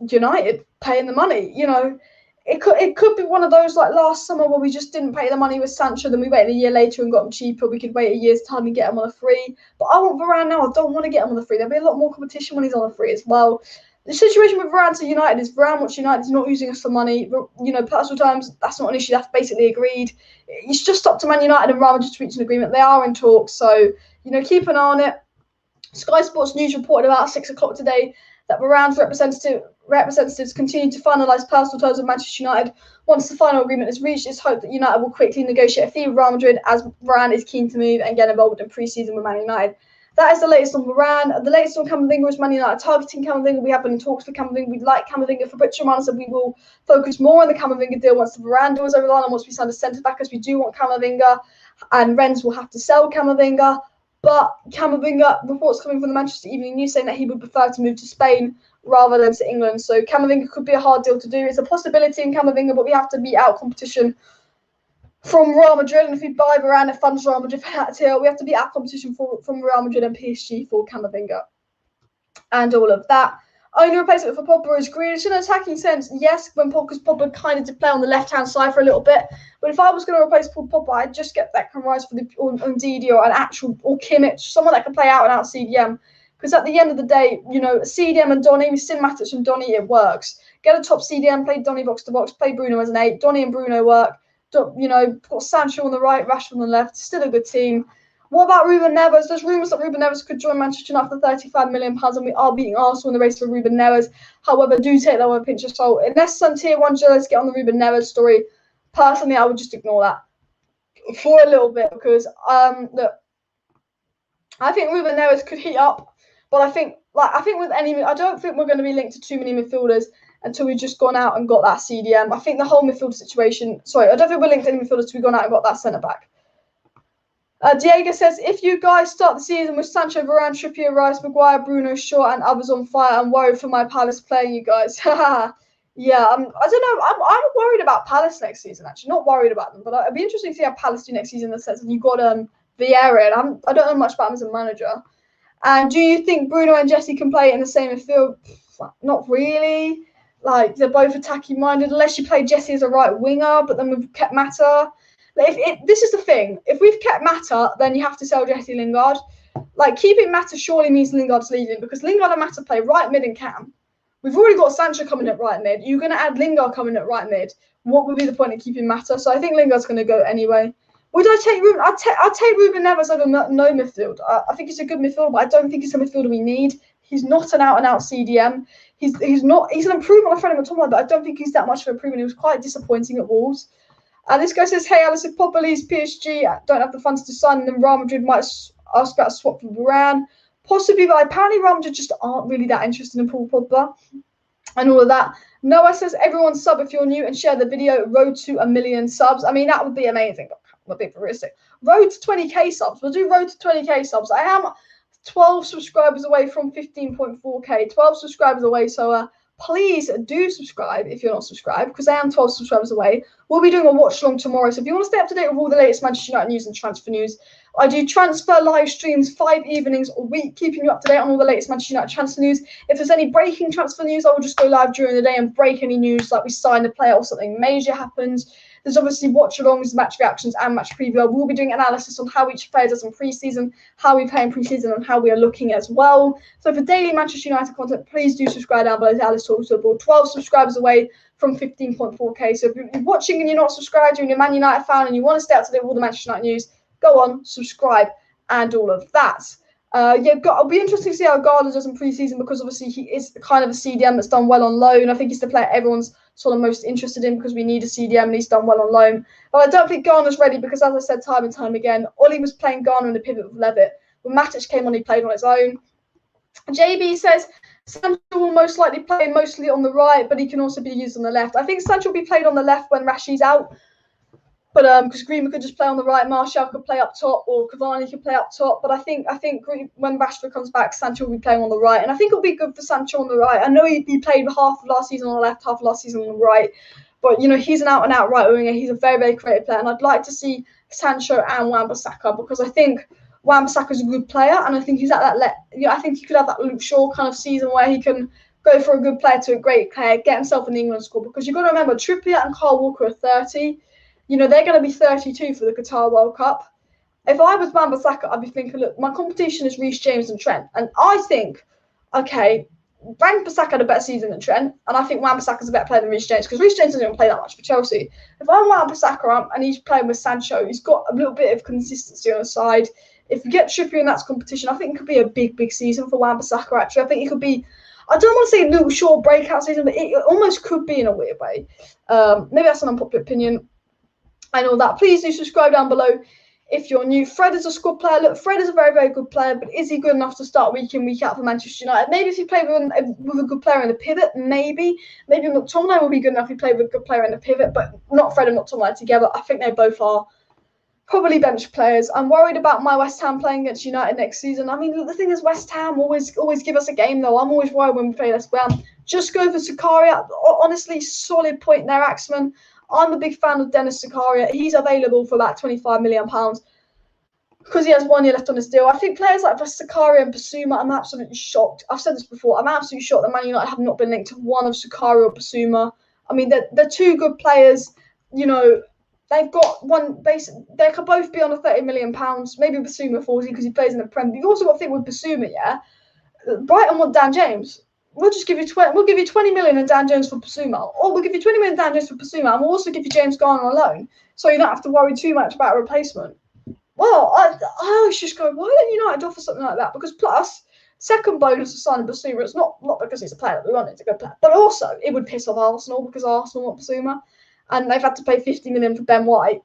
United paying the money. You know, it could be one of those like last summer where we just didn't pay the money with Sancho, then we waited a year later and got him cheaper. We could wait a year's time and get him on a free. But I want Varane now. I don't want to get him on the free. There'll be a lot more competition when he's on a free as well. The situation with Varane to United is Varane wants United is not using us for money. You know, personal terms, that's not an issue. That's basically agreed. It's just up to Man United and Real Madrid to reach an agreement. They are in talks, so you know, keep an eye on it. Sky Sports News reported about 6 o'clock today that Varane's representatives continue to finalise personal terms with Manchester United. Once the final agreement is reached, it's hoped that United will quickly negotiate a fee with Real Madrid, as Varane is keen to move and get involved in pre-season with Man United. That is the latest on Varane. The latest on Camavinga is Man United targeting Camavinga. We have been in talks for Camavinga. We'd like Camavinga. Fabrizio Romano said we will focus more on the Camavinga deal once the Varane deal is over the line and once we sign a centre-back, as we do want Camavinga, and Rennes will have to sell Camavinga. But Camavinga, reports coming from the Manchester Evening News saying that he would prefer to move to Spain rather than to England. So Camavinga could be a hard deal to do. It's a possibility in Camavinga, but we have to beat out competition from Real Madrid. And if we buy Varane, it funds Real Madrid for that deal. We have to beat out competition from Real Madrid and PSG for Camavinga. And all of that. Only replacement for Pogba is Grealish. In an attacking sense, yes, when Pogba kind of did play on the left-hand side for a little bit. But if I was going to replace Pogba, I'd just get Declan Rice for or Ndidi or Kimmich, someone that can play out and out CDM. Because at the end of the day, you know, CDM and Donny, we've seen Matic and Donny, it works. Get a top CDM, play Donny box to box, play Bruno as an 8. Donny and Bruno work. You know, got Sancho on the right, Rashford on the left. Still a good team. What about Ruben Neves? There's rumours that Ruben Neves could join Manchester United for £35 million, and we are beating Arsenal in the race for Ruben Neves. However, do take that with a pinch of salt. Unless some tier 1 journalists get on the Ruben Neves story, personally, I would just ignore that for a little bit because, look, I think Ruben Neves could heat up, but I think with I don't think we're going to be linked to too many midfielders until we've just gone out and got that CDM. I think the whole midfield situation. Sorry, I don't think we're linked to any midfielders until we've gone out and got that centre back. Diego says, if you guys start the season with Sancho, Varane, Trippier, Rice, Maguire, Bruno, Shaw, and others on fire, I'm worried for my Palace playing you guys. Yeah, I don't know. I'm worried about Palace next season, actually. Not worried about them, but it'd be interesting to see how Palace do next season in the sense that you've got Vieira, and I don't know much about him as a manager. And do you think Bruno and Jesse can play in the same midfield? Not really. Like, they're both attacking minded, unless you play Jesse as a right winger, but then we've kept Mata. This is the thing. If we've kept Mata, then you have to sell Jesse Lingard. Like, keeping Mata surely means Lingard's leaving because Lingard and Mata play right mid and cam. We've already got Sancho coming at right mid. You're going to add Lingard coming at right mid. What would be the point of keeping Mata? So I think Lingard's going to go anyway. Would I take Ruben? I'd take Ruben Neves over no midfield. I think he's a good midfielder, but I don't think he's a midfielder we need. He's not an out-and-out CDM. He's an improvement on Freddie McTominay, but I don't think he's that much of an improvement. He was quite disappointing at Wolves. This guy says, hey, Alice, if Pogba leaves PSG, don't have the funds to sign, then Real Madrid might ask about a swap for Varane. Possibly, but apparently Real Madrid just aren't really that interested in Paul Pogba and all of that. Noah says, everyone sub if you're new and share the video. Road to 1 million subs. I mean, that would be amazing, but I'm a bit realistic. Road to 20k subs. We'll do road to 20k subs. I am 12 subscribers away from 15.4k. 12 subscribers away, so please do subscribe if you're not subscribed, because I am 12 subscribers away. We'll be doing a watch along tomorrow. So if you want to stay up to date with all the latest Manchester United news and transfer news, I do transfer live streams 5 evenings a week, keeping you up to date on all the latest Manchester United transfer news. If there's any breaking transfer news, I will just go live during the day and break any news, like we signed a player or something major happens. There's obviously watch-alongs, match reactions, and match preview. We'll be doing analysis on how each player does in pre-season, how we play in pre-season, and how we are looking as well. So for daily Manchester United content, please do subscribe down below to Alice Talks Football. 12 subscribers away from 15.4k. So if you're watching and you're not subscribed, you're a Man United fan, and you want to stay up to date with all the Manchester United news, go on, subscribe, and all of that. It'll be interesting to see how Gardner does in pre-season, because obviously he is kind of a CDM that's done well on loan. I think he's the player everyone's sort of most interested in, because we need a CDM and he's done well on loan. But I don't think Garner's ready, because as I said time and time again, Ollie was playing Garner in the pivot with Levitt. When Matic came on, he played on his own. JB says Sancho will most likely play mostly on the right, but he can also be used on the left. I think Sancho will be played on the left when Rashi's out. But because Greenwood could just play on the right, Martial could play up top, or Cavani could play up top. But I think when Rashford comes back, Sancho will be playing on the right, and I think it'll be good for Sancho on the right. I know he played half of last season on the left, half of last season on the right, but you know he's an out-and-out right winger. He's a very, very creative player, and I'd like to see Sancho and Wan-Bissaka, because I think Wan-Bissaka's a good player, and I think he's at that. I think he could have that Luke Shaw kind of season where he can go for a good player to a great player, get himself in the England squad. Because you've got to remember, Trippier and Kyle Walker are 30. They're going to be 32 for the Qatar World Cup. If I was Wan-Bissaka, I'd be thinking, look, my competition is Reece James and Trent, and I think, okay, Wan-Bissaka had a better season than Trent, and I think Wan-Bissaka's a better player than Reece James, because Reece James doesn't even play that much for Chelsea. If I'm Wan-Bissaka and he's playing with Sancho, he's got a little bit of consistency on the side. If we get Trippier in that competition, I think it could be a big, big season for Wan-Bissaka, actually. I think it could be, I don't want to say Luke Shaw breakout season, but it almost could be in a weird way. Maybe that's an unpopular opinion and all that. Please do subscribe down below if you're new. Fred is a squad player. Look, Fred is a very, very good player, but is he good enough to start week in, week out for Manchester United? Maybe if he played with a good player in the pivot, maybe. Maybe McTominay will be good enough if he played with a good player in the pivot, but not Fred and McTominay together. I think they both are probably bench players. I'm worried about my West Ham playing against United next season. I mean, the thing is, West Ham always give us a game, though. I'm always worried when we play this well. Just go for Zakaria. Honestly, solid point there, Axman. I'm a big fan of Dennis Zakaria. He's available for about £25 million because he has 1 year left on his deal. I think players like Zakaria and Basuma, I'm absolutely shocked. I've said this before. I'm absolutely shocked that Man United have not been linked to one of Zakaria or Basuma. I mean, they're two good players. They've got one base. They could both be on a £30 million. Maybe Basuma 40 because he plays in the Prem. But you've also got to think with Basuma, yeah. Brighton want Dan James. We'll just give you 20. We'll give you 20 million and Dan Jones for Basuma, or we'll give you 20 million Dan Jones for Basuma, and we'll also give you James Garner on loan, so you don't have to worry too much about a replacement. Well, I always just go, why don't United offer something like that? Because plus, second bonus of signing Basuma, it's not because he's a player that we want, it's a good player, but also it would piss off Arsenal because Arsenal want Basuma, and they've had to pay 50 million for Ben White.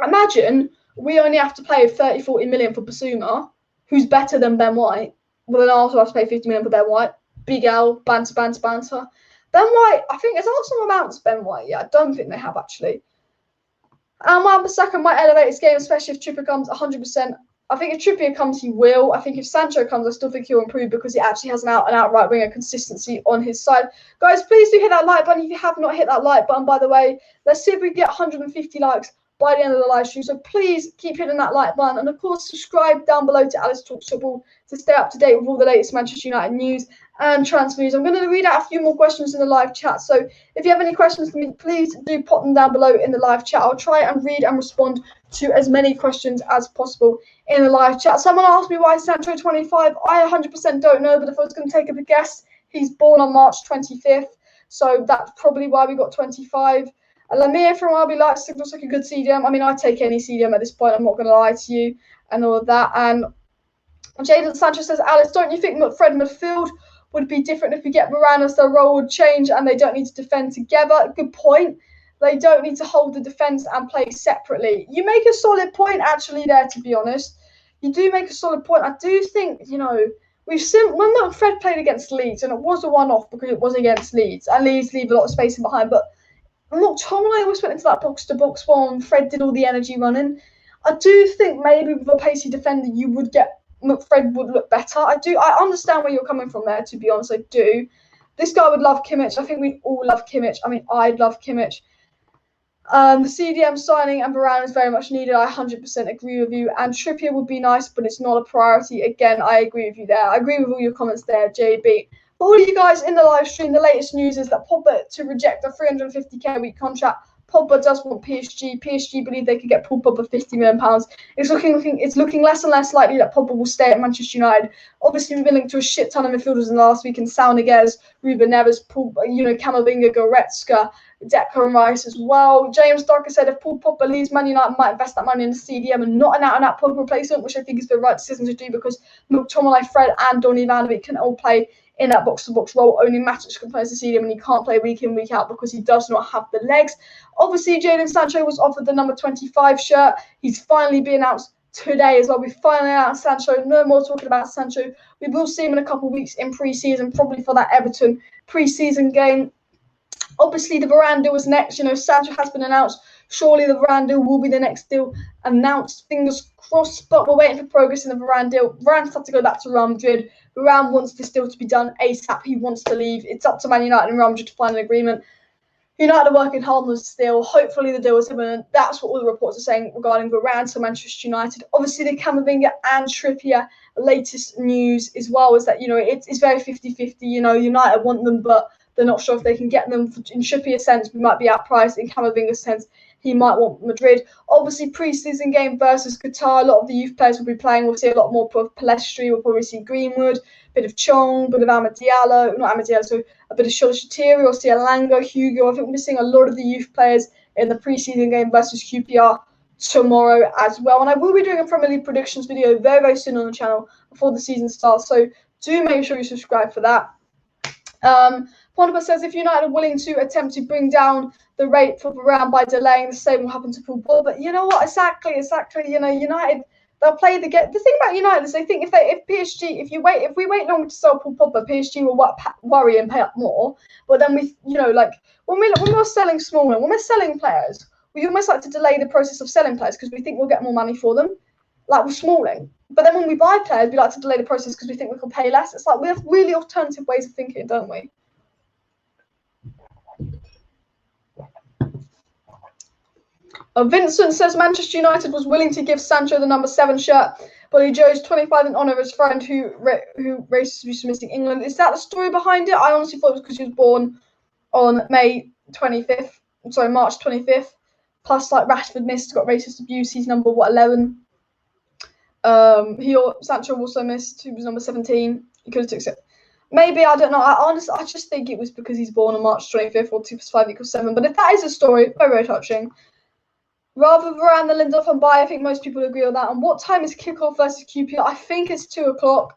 Imagine we only have to pay 30-40 million for Basuma, who's better than Ben White. Well, then Arsenal have to pay 50 million for Ben White. Big L, banter. Ben White, I think, has Arsenal amounts Ben White? Yeah, I don't think they have, actually. And Wan-Bissaka might elevate his game, especially if Trippier comes 100%. I think if Trippier comes, he will. I think if Sancho comes, I still think he'll improve because he actually has an out-and-out right-winger consistency on his side. Guys, please do hit that like button if you have not hit that like button, by the way. Let's see if we can get 150 likes by the end of the live stream. So please keep hitting that like button. And, of course, subscribe down below to Alice Talks Football to stay up to date with all the latest Manchester United news and transfer news. I'm going to read out a few more questions in the live chat. So if you have any questions for me, please do pop them down below in the live chat. I'll try and read and respond to as many questions as possible in the live chat. Someone asked me why Sancho 25. I 100% don't know, but if I was going to take a guess, he's born on March 25th. So that's probably why we got 25. Lamir from RB Leipzig looks like a good CDM. I mean, I'd take any CDM at this point. I'm not going to lie to you and all of that. And Jadon Sancho says, Alice, don't you think Fred midfield would be different if we get Varane, as their role would change and they don't need to defend together? Good point. They don't need to hold the defence and play separately. You make a solid point, actually, there, to be honest. You do make a solid point. I do think, we've seen when Fred played against Leeds, and it was a one-off because it was against Leeds, and Leeds leave a lot of space in behind, but McTominay always went into that box-to-box one. Fred did all the energy running. I do think maybe with a pacey defender, you would get Fred would look better. I understand where you're coming from there, to be honest. I do. This guy would love Kimmich. I think we all love Kimmich. I mean, I'd love Kimmich. The CDM signing and Varane is very much needed. I 100% agree with you. And Trippier would be nice, but it's not a priority. Again, I agree with you there. I agree with all your comments there, JB. For all of you guys in the live stream, the latest news is that Pogba to reject a 350k a week contract. Pogba does want PSG. PSG believe they could get Pogba for £50 million. It's looking less and less likely that Pogba will stay at Manchester United. Obviously, we've been linked to a shit ton of midfielders in the last week in Saul Niguez, Ruben Neves, Camavinga, Goretzka, Declan Rice as well. James Darker said if Paul Pogba leaves, Man United might invest that money in the CDM and not an out-and-out Pogba replacement, which I think is the right decision to do because McTominay, Fred and Donny van de Beek can all play in that box-to-box role. Only Matic can play as the CDM and he can't play week in, week out because he does not have the legs. Obviously, Jadon Sancho was offered the number 25 shirt. He's finally been announced today as well. We finally announced Sancho. No more talking about Sancho. We will see him in a couple of weeks in pre-season, probably for that Everton pre-season game. Obviously, the Varane deal was next. Sancho has been announced. Surely the Varane deal will be the next deal announced. Fingers crossed, but we're waiting for progress in the Varane deal. Varane's had to go back to Real Madrid. Varane wants this deal to be done ASAP. He wants to leave. It's up to Man United and Real Madrid to find an agreement. United are working hard on this deal. Hopefully the deal is imminent. That's what all the reports are saying regarding Varane to Manchester United. Obviously the Camavinga and Trippier latest news as well is that, you know, it's very 50-50. You know, United want them, but they're not sure if they can get them. In Trippier's sense, we might be outpriced. In Camavinga's sense, he might want Madrid. Obviously, pre-season game versus Qatar. A lot of the youth players will be playing. We'll see a lot more of Palestri. We'll probably see Greenwood, a bit of Chong, a bit of Amad Diallo. Not Amad Diallo, so a bit of Shatiri. We'll see Alanga, Hugo. I think we're seeing a lot of the youth players in the pre-season game versus QPR tomorrow as well. And I will be doing a Premier League predictions video very, very soon on the channel before the season starts. So do make sure you subscribe for that. Pogba says if United are willing to attempt to bring down the rate for Varane by delaying, the same will happen to Pogba. But you know what? Exactly. You know, United, they'll play the game. The thing about United is they think if we wait longer to sell Pogba, PSG will worry and pay up more. But then when we're selling smaller, when we're selling players, we almost like to delay the process of selling players because we think we'll get more money for them, like with Smalling. But then when we buy players, we like to delay the process because we think we can pay less. It's like we have really alternative ways of thinking, don't we? Vincent says Manchester United was willing to give Sancho the number 7 shirt, but he chose 25 in honour of his friend who races was missing England. Is that the story behind it? I honestly thought it was because he was born on March 25th. Plus, like Rashford missed, got racist abuse. He's number 11. Sancho also missed. He was number 17. He could have took it. Maybe, I don't know. I just think it was because he's born on March 25th, or 2 + 5 = 7. But if that is a story, very, very touching. Rather Varane than Lindelof and Bayer, I think most people agree on that. And what time is kickoff versus QPR? I think it's 2 o'clock.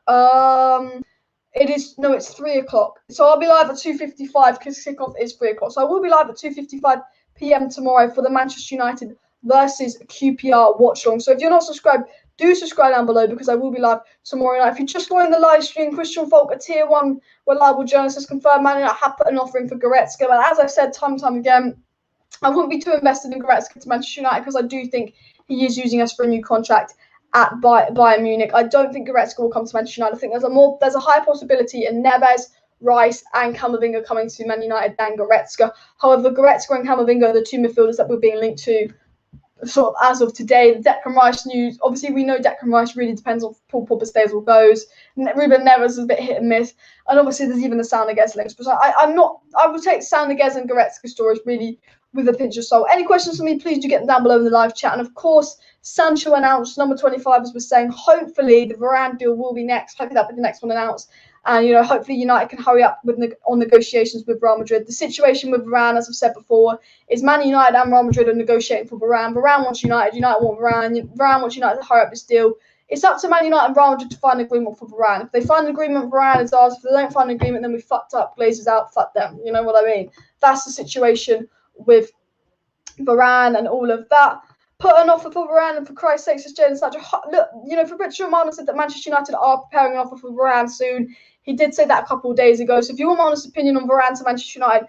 It's 3 o'clock. So I'll be live at 2:55 because kickoff is 3 o'clock. So I will be live at 2:55 p.m. tomorrow for the Manchester United versus QPR watch along. So if you're not subscribed, do subscribe down below because I will be live tomorrow night. If you're just joining the live stream, Christian Falk, a tier 1 reliable journalist, has confirmed Man United have put an offer in for Goretzka. But as I've said time and time again, I wouldn't be too invested in Goretzka to Manchester United because I do think he is using us for a new contract at Bayern Munich. I don't think Goretzka will come to Manchester United. I think there's a high possibility in Neves, Rice and Camavinga coming to Man United than Goretzka. However, Goretzka and Camavinga are the two midfielders that we're being linked to sort of as of today. The Declan Rice news, obviously we know Declan Rice really depends on Paul Pogba stays or goes. Ruben Neves is a bit hit and miss. And obviously there's even the Sound Niguez links. But I would take Sound Niguez and Goretzka stories really with a pinch of salt. Any questions for me, please do get them down below in the live chat. And of course, Sancho announced, number 25, as we're saying. Hopefully the Varane deal will be next. Hopefully that'll be the next one announced. And, hopefully United can hurry up on negotiations with Real Madrid. The situation with Varane, as I've said before, is Man United and Real Madrid are negotiating for Varane. Varane wants United. United want Varane. Varane wants United to hurry up this deal. It's up to Man United and Real Madrid to find an agreement for Varane. If they find an agreement, Varane is ours. If they don't find an agreement, then we fucked up. Glazers out, fuck them. You know what I mean? That's the situation with Varane and all of that. Put an offer for Varane, and for Christ's sake, says Jadon Sancho. Look, Fabrizio Romano said that Manchester United are preparing an offer for Varane soon. He did say that a couple of days ago. So if you want my honest opinion on Varane to Manchester United,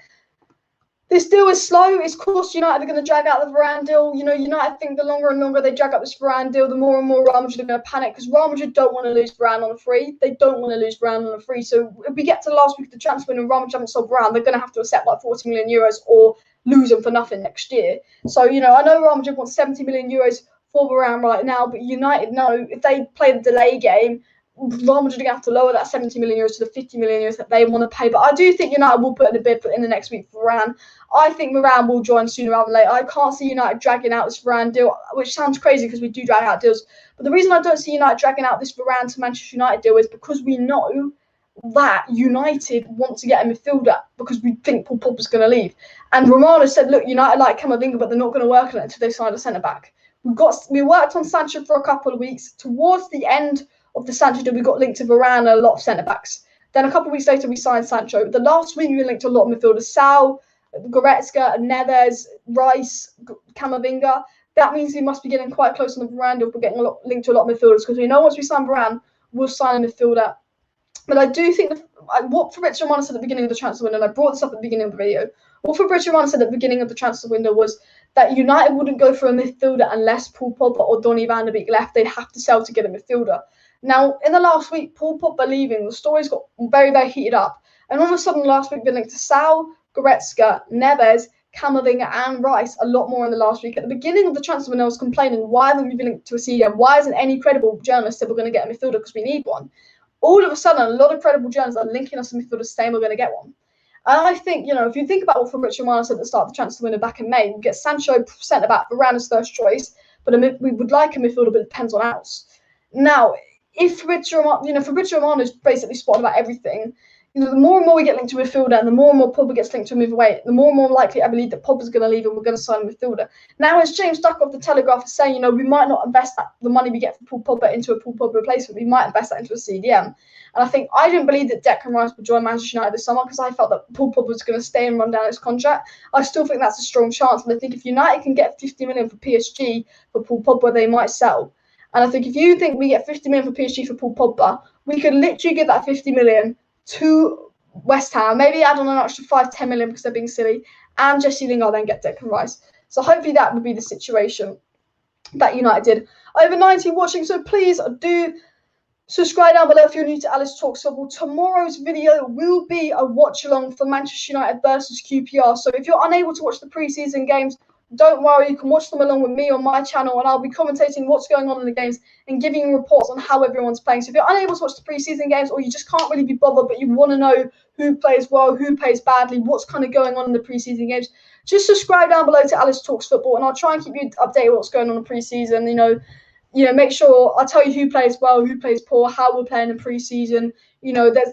this deal is slow. Of course, United are going to drag out the Varane deal. United think the longer and longer they drag up this Varane deal, the more and more Real Madrid are going to panic because Real Madrid don't want to lose Varane on a free. They don't want to lose Varane on a free. So if we get to the last week of the transfer window and Real Madrid haven't sold Varane, they're going to have to accept like 40 million euros or lose them for nothing next year. So, I know Real Madrid wants 70 million euros for Varane right now, but United know if they play the delay game, Real Madrid are going to have to lower that 70 million euros to the 50 million euros that they want to pay. But I do think United will put in a bid in the next week for Varane. I think Varane will join sooner rather than later. I can't see United dragging out this Varane deal, which sounds crazy because we do drag out deals. But the reason I don't see United dragging out this Varane to Manchester United deal is because we know that United want to get a midfielder because we think Paul Pogba's going to leave. And Romano said, look, United like Camavinga, but they're not going to work on it until they sign a centre-back. We worked on Sancho for a couple of weeks. Towards the end of the Sancho deal, we got linked to Varane and a lot of centre-backs. Then a couple of weeks later, we signed Sancho. The last week, we were linked to a lot of midfielders. Sal, Goretzka, Neves, Rice, Camavinga. That means we must be getting quite close on the Varane deal for getting linked to a lot of midfielders because we know once we sign Varane, we'll sign a midfielder. But I do think what Fabrizio Romano said at the beginning of the transfer window, and I brought this up at the beginning of the video, what Fabrizio Romano said at the beginning of the transfer window was that United wouldn't go for a midfielder unless Paul Pogba or Donny van de Beek left. They'd have to sell to get a midfielder. Now, in the last week, Paul Pogba leaving, the stories got very, very heated up. And all of a sudden, last week, they linked to Sal, Goretzka, Neves, Camavinga and Rice a lot more in the last week. At the beginning of the transfer window, I was complaining, why haven't we been linked to a CDM? Why isn't any credible journalist said we're going to get a midfielder because we need one? All of a sudden, a lot of credible journalists are linking us to midfielders saying we're going to get one. And I think, if you think about what Fabrizio Romano said at the start of the transfer window back in May, we get Sancho centre back, Varane as first choice, but we would like a midfielder, but it depends on us. Now, if Fabrizio Romano is basically spotting about everything, the more and more we get linked to a midfielder and the more Pogba gets linked to a move away, the more and more likely I believe that Pogba's going to leave and we're going to sign a midfielder. Now, as James Duck of the Telegraph is saying, we might not invest the money we get from Paul Pogba into a Paul Pogba replacement. We might invest that into a CDM. And I didn't believe that Declan Rice would join Manchester United this summer because I felt that Paul Pogba was going to stay and run down his contract. I still think that's a strong chance. And I think if United can get 50 million for PSG for Paul Pogba, they might sell. And I think if you think we get 50 million for PSG for Paul Pogba, we could literally give that 50 million to West Ham, maybe add on an extra 5-10 million because they're being silly, and Jesse Lingard then get Declan Rice. So hopefully that would be the situation that United did. Over 90 watching, so please do subscribe down below if you're new to Alice Talks Football. Tomorrow's video will be a watch along for Manchester United versus QPR. So if you're unable to watch the preseason games, don't worry, you can watch them along with me on my channel, and I'll be commentating what's going on in the games and giving you reports on how everyone's playing. So if you're unable to watch the preseason games, or you just can't really be bothered, but you want to know who plays well, who plays badly, what's kind of going on in the preseason games, just subscribe down below to Alice Talks Football, and I'll try and keep you updated what's going on in preseason. Make sure I'll tell you who plays well, who plays poor, how we're playing in preseason. There's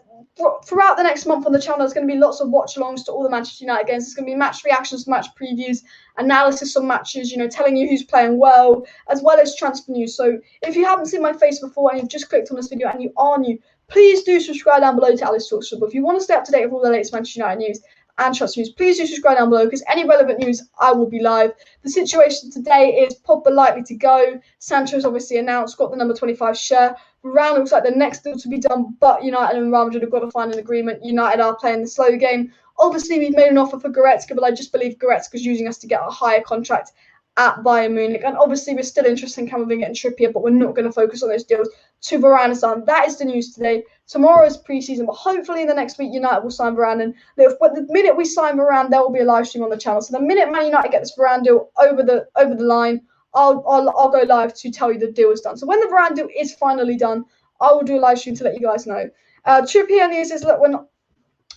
throughout the next month on the channel, there's going to be lots of watch-alongs to all the Manchester United games. There's going to be match reactions, match previews, analysis on matches, telling you who's playing well, as well as transfer news. So if you haven't seen my face before and you've just clicked on this video and you are new, please do subscribe down below to Alice Talks Football. If you want to stay up to date with all the latest Manchester United news and transfer news, please do subscribe down below because any relevant news, I will be live. The situation today is Pogba likely to go. Sancho is obviously announced, got the number 25 shirt. Varane looks like the next deal to be done, but United and Real Madrid have got to find an agreement. United are playing the slow game. Obviously, we've made an offer for Goretzka, but I just believe Goretzka is using us to get a higher contract at Bayern Munich. And obviously, we're still interested in Camavinga and Trippier, but we're not going to focus on those deals to Varane is done. That is the news today. Tomorrow is preseason, but hopefully in the next week, United will sign Varane. And the minute we sign Varane, there will be a live stream on the channel. So the minute Man United get this Varane deal over the line, I'll go live to tell you the deal is done. So when the Varane deal is finally done, I will do a live stream to let you guys know. Trippier news is that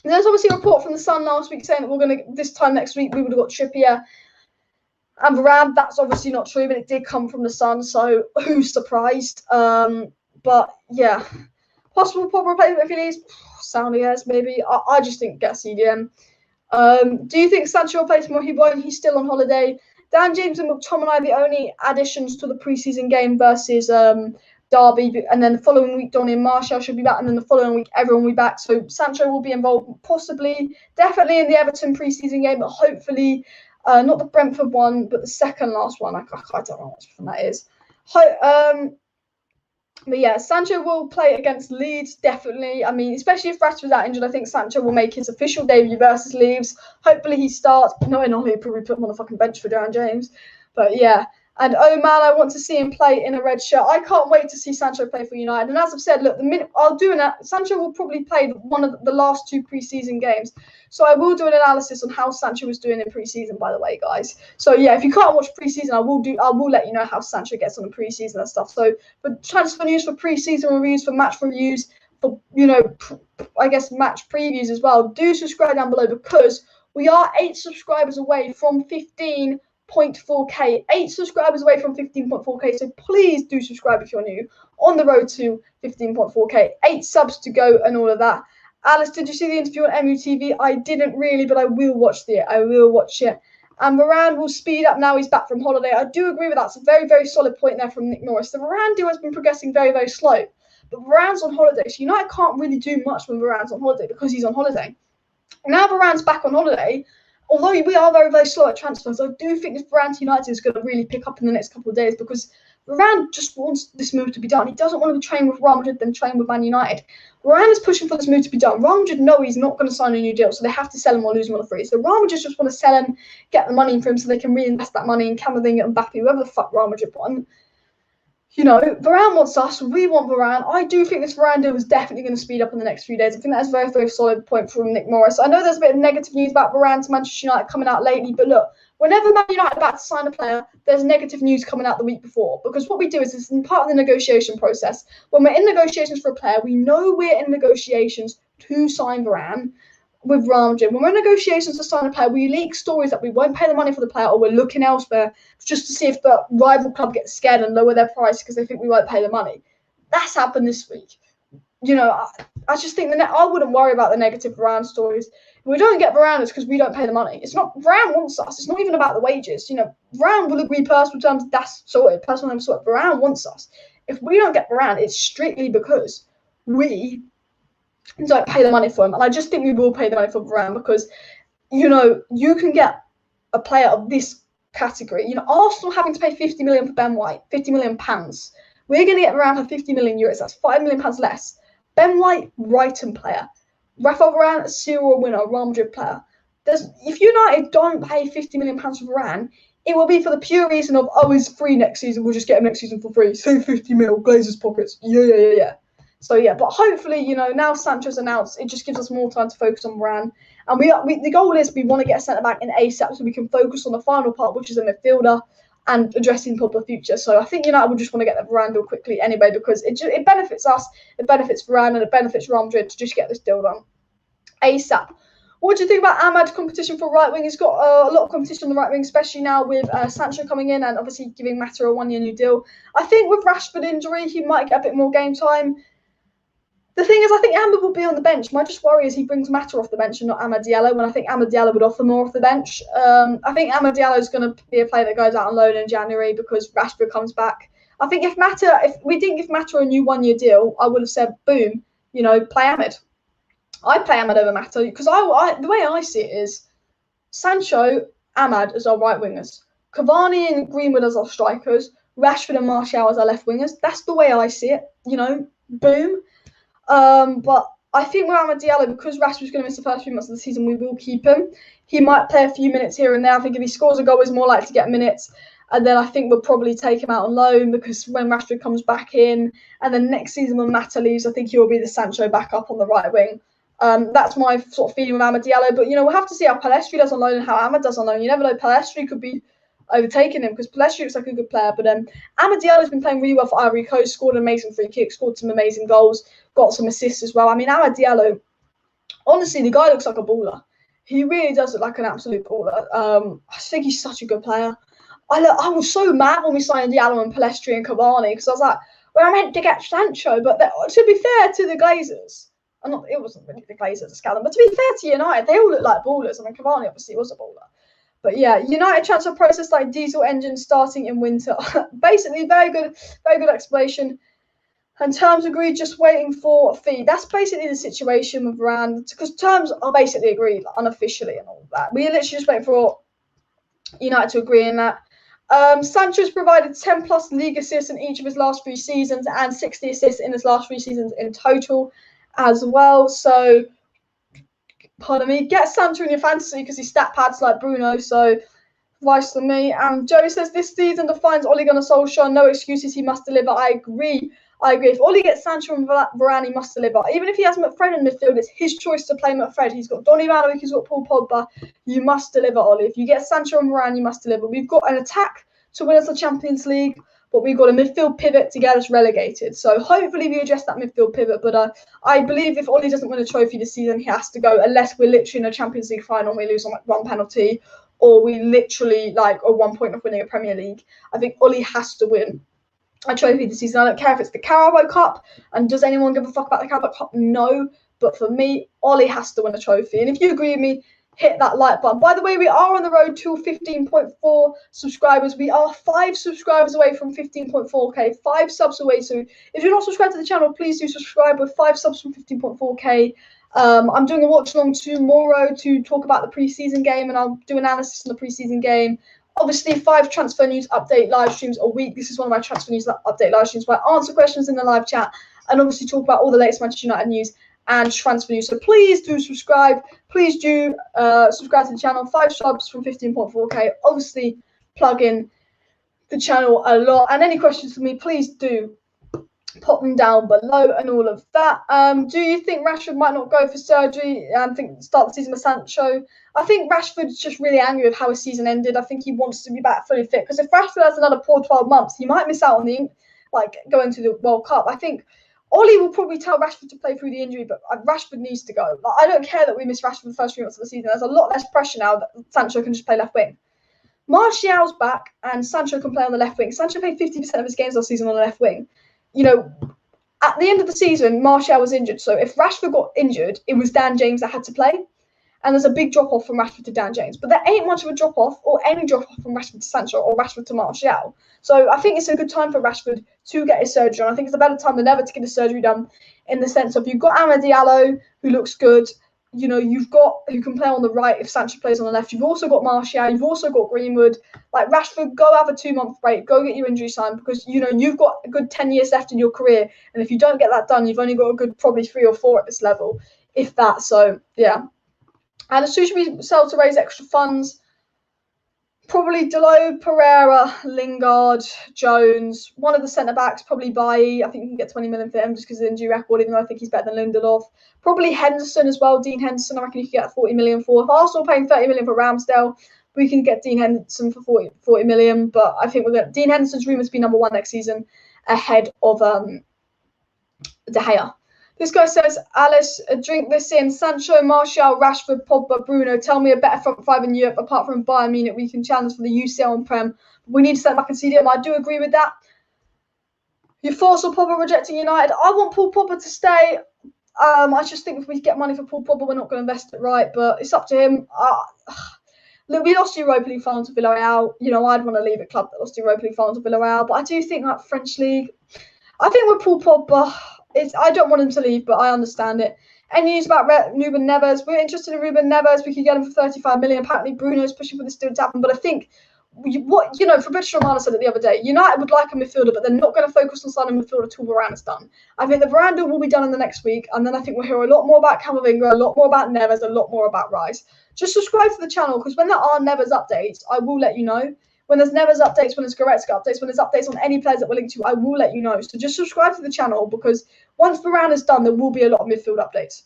there's obviously a report from the Sun last week saying that we're going to, this time next week, we would have got Trippier and Varane. That's obviously not true, but it did come from the Sun, so who's surprised? But yeah, possible Pogba replacement if he leaves. Soundly yes, maybe. I just think get CDM. Do you think Sancho will play tomorrow? He won't. He's still on holiday. Dan James and McTominay are the only additions to the preseason game versus Derby, and then the following week Donny and Martial should be back, and then the following week everyone will be back. So Sancho will be involved, possibly, definitely in the Everton preseason game, but hopefully not the Brentford one, but the second last one. I don't know which one that is. But yeah, Sancho will play against Leeds, definitely. I mean, especially if Rashford's out injured, I think Sancho will make his official debut versus Leeds. Hopefully he starts. Knowing on, he'll probably put him on the fucking bench for Dan James. But yeah. And oh man, I want to see him play in a red shirt. I can't wait to see Sancho play for United. And as I've said, look, the minute I'll do Sancho will probably play one of the last two preseason games. So I will do an analysis on how Sancho was doing in preseason, by the way, guys. So yeah, if you can't watch preseason, I will let you know how Sancho gets on in preseason and stuff. So for transfer news, for preseason reviews, for match reviews, for I guess match previews as well, do subscribe down below because we are 8 subscribers away from 15.4k, 8 subscribers away from 15.4k, so please do subscribe if you're new. On the road to 15.4k, 8 subs to go and all of that. Alice, did you see the interview on MUTV? I didn't really, but I will watch it. And Varane will speed up now he's back from holiday. I do agree with that. It's a very, very solid point there from Nick Norris. The Varane deal has been progressing very, very slow, but Varane's on holiday, so United can't really do much when Varane's on holiday because he's on holiday. Now Varane's back on holiday. Although we are very, very slow at transfers, I do think this Varane to United is going to really pick up in the next couple of days because Varane just wants this move to be done. He doesn't want to train with Real Madrid, then train with Man United. Varane is pushing for this move to be done. Real Madrid know he's not going to sign a new deal, so they have to sell him or lose him on the free. So Real Madrid just want to sell him, get the money for him so they can reinvest that money in Camavinga and Mbappe, whoever the fuck Real Madrid want. Varane wants us. We want Varane. I do think this Varane deal is definitely going to speed up in the next few days. I think that's a very, very solid point from Nick Morris. I know there's a bit of negative news about Varane to Manchester United coming out lately, but look, whenever Man United are about to sign a player, there's negative news coming out the week before. Because what we do is it's part of the negotiation process. When we're in negotiations for a player, we know we're in negotiations to sign Varane with Ramsey. When we're in negotiations to sign a player, we leak stories that we won't pay the money for the player or we're looking elsewhere just to see if the rival club gets scared and lower their price because they think we won't pay the money. That's happened this week. I just think I wouldn't worry about the negative Varane stories. If we don't get Varane, it's because we don't pay the money. It's not Varane wants us. It's not even about the wages. Varane will agree personal terms. That's sorted. Personal terms sorted. Varane wants us. If we don't get Varane, it's strictly because we don't pay the money for him. And I just think we will pay the money for Varane because, you can get a player of this category. Arsenal having to pay 50 million for Ben White, 50 million pounds. We're going to get Varane for 50 million euros. That's 5 million pounds less. Ben White, Brighton player. Raphael Varane, serial winner, Real Madrid player. If United don't pay 50 million pounds for Varane, it will be for the pure reason of, he's free next season. We'll just get him next season for free. Save 50 mil, Glazers pockets. Yeah. So, but hopefully, now Sancho's announced, it just gives us more time to focus on Varane. And the goal is we want to get a centre-back in ASAP so we can focus on the final part, which is a midfielder and addressing Pogba future. So I think United will just want to get that Varane deal quickly anyway because it benefits us, it benefits Varane, and it benefits Real Madrid to just get this deal done ASAP. What do you think about Ahmad's competition for right wing? He's got a lot of competition on the right wing, especially now with Sancho coming in and obviously giving Mata a 1-year new deal. I think with Rashford injury, he might get a bit more game time. The thing is, I think Ahmad will be on the bench. My just worry is he brings Mata off the bench and not Amad Diallo, when I think Amad Diallo would offer more off the bench. I think Amad Diallo is going to be a player that goes out on loan in January because Rashford comes back. I think if we didn't give Mata a new 1-year deal, I would have said, boom, play Ahmad. I'd play Ahmad over Mata because the way I see it is Sancho, Ahmad as our right wingers, Cavani and Greenwood as our strikers, Rashford and Martial as our left wingers. That's the way I see it, boom. But I think with Amad Diallo, because Rashford's going to miss the first few months of the season, we will keep him. He might play a few minutes here and there. I think if he scores a goal, he's more likely to get minutes. And then I think we'll probably take him out on loan because when Rashford comes back in, and then next season when Mata leaves, I think he will be the Sancho backup on the right wing. That's my sort of feeling with Amad Diallo. But, we'll have to see how Pellistri does on loan and how Amad does on loan. You never know. Pellistri could be overtaking him because Pellistri looks like a good player. But Amad Diallo has been playing really well for Ivory Coast, scored an amazing free kick, scored some amazing goals, got some assists as well. I mean, Amad Diallo, honestly, the guy looks like a baller. He really does look like an absolute baller. I think he's such a good player. I was so mad when we signed Diallo and Pellistri and Cavani because I was like, well, I meant to get Sancho. But to be fair to the Glazers, it wasn't really the Glazers, Scallon, but to be fair to United, they all look like ballers. I mean, Cavani obviously was a baller. But yeah, United transfer process like diesel engine starting in winter. Basically, very good explanation. And terms agreed, just waiting for a fee. That's basically the situation with Varane, because terms are basically agreed unofficially and all of that. We're literally just waiting for United to agree on that. Sancho's provided 10 plus league assists in each of his last 3 seasons and 60 assists in his last 3 seasons in total as well. So, pardon me, get Sancho in your fantasy because he's stat pads like Bruno. So, advice from me. And Joe says this season defines Ole Gunnar Solskjaer. No excuses, he must deliver. I agree. If Ole gets Sancho and Varane, he must deliver. Even if he has McFred in midfield, it's his choice to play McFred. He's got Donny van de Beek, he's got Paul Pogba. You must deliver, Ole. If you get Sancho and Varane, you must deliver. We've got an attack to win us the Champions League, but we've got a midfield pivot to get us relegated. So hopefully we address that midfield pivot. But I believe if Ole doesn't win a trophy this season, he has to go, unless we're literally in a Champions League final and we lose on like 1 penalty, or we literally are 1 point of winning a Premier League. I think Ole has to win a trophy this season. I don't care if it's the Carabao Cup, and does anyone give a fuck about the Carabao Cup? No. But for me, Ole has to win a trophy. And if you agree with me, hit that like button. By the way, we are on the road to 15.4 subscribers. We are 5 subscribers away from 15.4k, 5 subs away. So if you're not subscribed to the channel, please do subscribe. With 5 subs from 15.4k. I'm doing a watch along tomorrow to talk about the preseason game, and I'll do analysis on the preseason game. Obviously, 5 transfer news update live streams a week. This is one of my transfer news update live streams where I answer questions in the live chat and obviously talk about all the latest Manchester United news and transfer news. So please do subscribe. Please do subscribe to the channel. 5 subs from 15.4k. Obviously, plug in the channel a lot. And any questions for me, please do pop them down below and all of that. Do you think Rashford might not go for surgery and start the season with Sancho? I think Rashford's just really angry with how his season ended. I think he wants to be back fully fit, because if Rashford has another poor 12 months, he might miss out on the going to the World Cup. I think Ollie will probably tell Rashford to play through the injury, but Rashford needs to go. I don't care that we miss Rashford the first 3 months of the season. There's a lot less pressure now that Sancho can just play left wing. Martial's back and Sancho can play on the left wing. Sancho played 50% of his games last season on the left wing. At the end of the season, Martial was injured. So if Rashford got injured, it was Dan James that had to play. And there's a big drop-off from Rashford to Dan James. But there ain't much of a drop-off or any drop-off from Rashford to Sancho or Rashford to Martial. So I think it's a good time for Rashford to get his surgery done. I think it's a better time than ever to get his surgery done, in the sense of you've got Amad Diallo, who looks good. You've got who can play on the right if Sancho plays on the left. You've also got Martial. You've also got Greenwood. Like, Rashford, go have a 2-month break. Go get your injury signed, because, you've got a good 10 years left in your career. And if you don't get that done, you've only got a good probably 3 or 4 at this level, if that. So, yeah. And as soon as we sell to raise extra funds, probably Dalot, Pereira, Lingard, Jones, one of the centre-backs, probably Bailly. I think you can get 20 million for him just because of the injury record, even though I think he's better than Lindelof. Probably Henderson as well, Dean Henderson, I reckon you can get 40 million for. If Arsenal paying 30 million for Ramsdale, we can get Dean Henderson for 40 million. But I think Dean Henderson's rumoured to be number 1 next season, ahead of De Gea. This guy says, Alice, drink this in. Sancho, Martial, Rashford, Pogba, Bruno. Tell me a better front 5 in Europe, apart from Bayern Munich. We can challenge for the UCL and Prem. We need to send back and CDM. I do agree with that. You force or Pogba rejecting United. I want Paul Pogba to stay. I just think if we get money for Paul Pogba, we're not going to invest it right. But it's up to him. Look, we lost the Europa League final to Villarreal. I'd want to leave a club that lost the Europa League final to Villarreal. But I do think that French league. I think with Paul Pogba, I don't want him to leave, but I understand it. Any news about Ruben Neves? We're interested in Ruben Neves. We could get him for 35 million. Apparently, Bruno's pushing for this deal to happen. But I think, Fabrizio Romano said it the other day, United would like a midfielder, but they're not going to focus on signing a midfielder until Varane is done. I think the Varane deal will be done in the next week, and then I think we'll hear a lot more about Camavinga, a lot more about Neves, a lot more about Rice. Just subscribe to the channel, because when there are Neves updates, I will let you know. When there's Neves updates, when there's Goretzka updates, when there's updates on any players that we're linked to, I will let you know. So just subscribe to the channel, because once Varane is done, there will be a lot of midfield updates.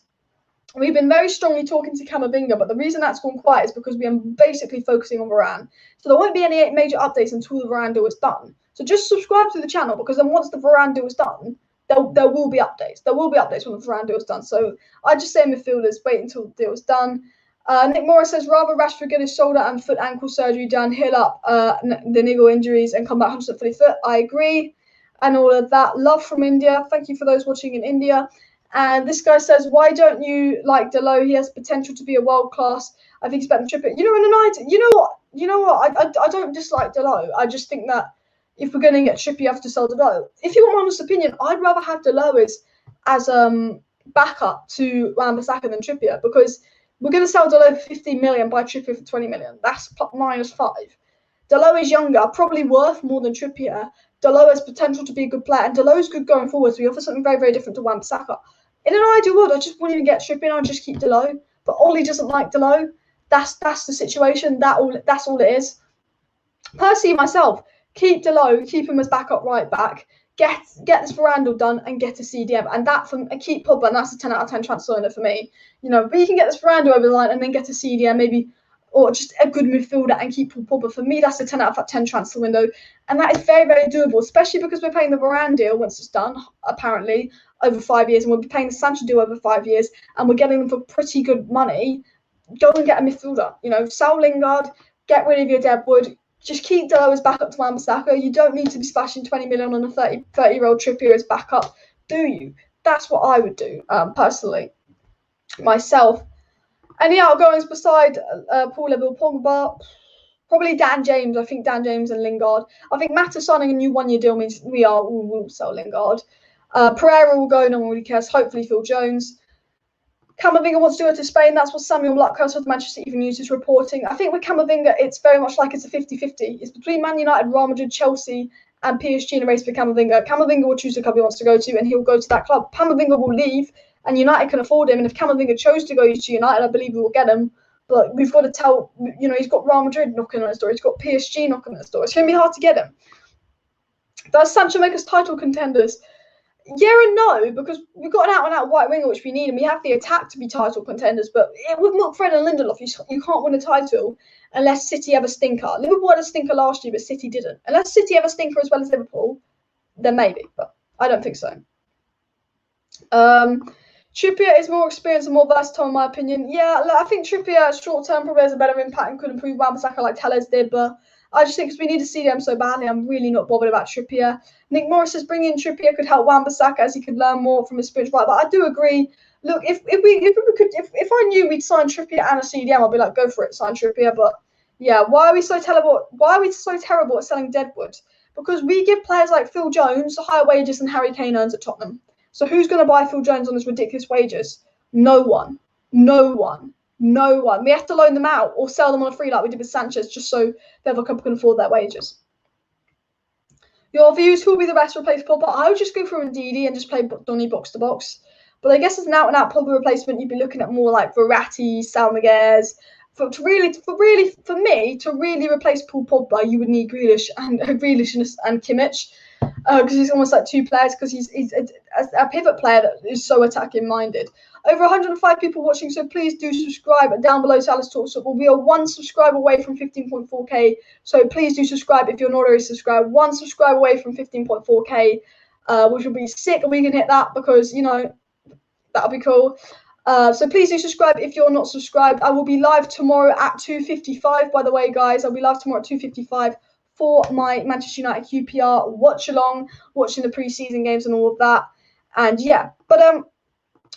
We've been very strongly talking to Camavinga, but the reason that's gone quiet is because we are basically focusing on Varane. So there won't be any major updates until the Varane deal is done. So just subscribe to the channel, because then once the Varane deal is done, there will be updates. There will be updates when the Varane deal is done. So I just say midfielders, wait until the deal is done. Nick Morris says, rather Rashford get his shoulder and foot ankle surgery done, heal up the niggle injuries and come back 100% fully fit. I agree. And all of that. Love from India. Thank you for those watching in India. And this guy says, why don't you like Dalot? He has potential to be a world class. I think he's better than Trippier. You know what? I don't dislike Dalot. I just think that if we're going to get Trippier, you have to sell Dalot. If you want my honest opinion, I'd rather have Dalot as backup to Wan-Bissaka than Trippier, because we're going to sell Dalot for 15 million, buy Trippier for 20 million. That's -5. Dalot is younger, probably worth more than Trippier. Dalot has potential to be a good player, and Dalot is good going forward, so he offers something very, very different to Wan-Bissaka. In an ideal world, I just wouldn't even get Trippier, and I'd just keep Dalot. But Ollie doesn't like Dalot. That's the situation. That's all it is. Personally, myself, keep Dalot, keep him as backup right back. Get this Varane done and get a CDM, and keep Pogba, and that's a 10 out of 10 transfer winner for me. But you can get this Varane over the line and then get a CDM maybe, or just a good midfielder and keep Pogba. For me, that's a 10 out of 10 transfer window, and that is very, very doable, especially because we're paying the Varane deal once it's done, apparently, over 5 years, and we'll be paying the Sancho deal over 5 years, and we're getting them for pretty good money. Go and get a midfielder. Sell Lingard, get rid of your Deadwood. Just keep Dalot as backup to Wan-Bissaka. You don't need to be splashing 20 million on a 30-year-old Trippier as backup, do you? That's what I would do, personally, myself. Any outgoings beside Paul Level, Pogba? Probably Dan James. I think Dan James and Lingard. I think Mata signing a new 1-year deal means we will sell Lingard. Pereira will go, no one really cares. Hopefully Phil Jones. Camavinga wants to go to Spain. That's what Samuel Luckhurst of Manchester Evening News is reporting. I think with Camavinga, it's very much like it's a 50-50. It's between Man United, Real Madrid, Chelsea, and PSG in a race for Camavinga. Camavinga will choose the club he wants to go to, and he'll go to that club. Camavinga will leave, and United can afford him. And if Camavinga chose to go to United, I believe we will get him But we've got to tell, you know, he's got Real Madrid knocking on his door. He's got PSG knocking on his door. It's going to be hard to get him. Does Sancho make us title contenders? Yeah and no, because we've got an out-and-out white winger, which we need, and we have the attack to be title contenders. But with Fred and Lindelof, you can't win a title unless City have a stinker. Liverpool had a stinker last year, but City didn't. Unless City have a stinker as well as Liverpool, then maybe, but I don't think so. Trippier is more experienced and more versatile, in my opinion. Yeah, I think Trippier short-term probably has a better impact and could improve Wan-Bissaka like Telles did, but I just think because we need to see them so badly, I'm really not bothered about Trippier. Nick Morris says bringing in Trippier could help Wan-Bissaka as he could learn more from his experience. Right, but I do agree. Look, if I knew we'd sign Trippier and a CDM, I'd be like, go for it, sign Trippier. But yeah, why are we so terrible? Why are we so terrible at selling deadwood? Because we give players like Phil Jones higher wages than Harry Kane earns at Tottenham. So who's going to buy Phil Jones on his ridiculous wages? No one. No one. No one. We have to loan them out or sell them on a free like we did with Sanchez just so the other club can afford their wages. Your views, who will be the best replace Pogba? I would just go for Ndidi and just play Donny box to box. But I guess as an out-and-out Pogba replacement, you'd be looking at more like Verratti, Salmaguez. For me to really replace Paul Pogba, you would need Grealish and Kimmich. Because he's almost like two players, because he's a pivot player that is so attacking minded. Over 105 people watching, so please do subscribe. Down below, Salas Talks Football. We are 1 subscriber away from 15.4k, so please do subscribe if you're not already subscribed. 1 subscriber away from 15.4k, which will be sick, and we can hit that because, you know, that'll be cool. So please do subscribe if you're not subscribed. I will be live tomorrow at 2:55. By the way, guys, I'll be live tomorrow at 2:55 for my Manchester United QPR watch along, watching the preseason games and all of that. And yeah, but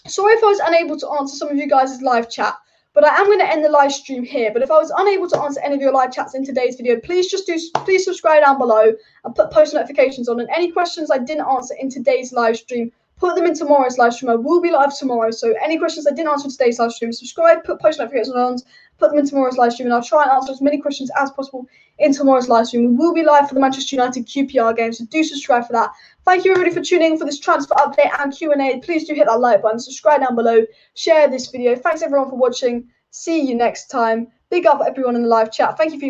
sorry if I was unable to answer some of you guys' live chat, but I am going to end the live stream here. But if I was unable to answer any of your live chats in today's video, please subscribe down below and put post notifications on. And any questions I didn't answer in today's live stream, put them in tomorrow's live stream. I will be live tomorrow, so any questions I didn't answer in today's live stream, subscribe, put post notifications on, put them in tomorrow's live stream, and I'll try and answer as many questions as possible in tomorrow's live stream. We will be live for the Manchester United QPR game, so do subscribe for that. Thank you everybody for tuning in for this transfer update and Q&A. Please do hit that like button, subscribe down below, share this video. Thanks everyone for watching. See you next time. Big up everyone in the live chat. Thank you for your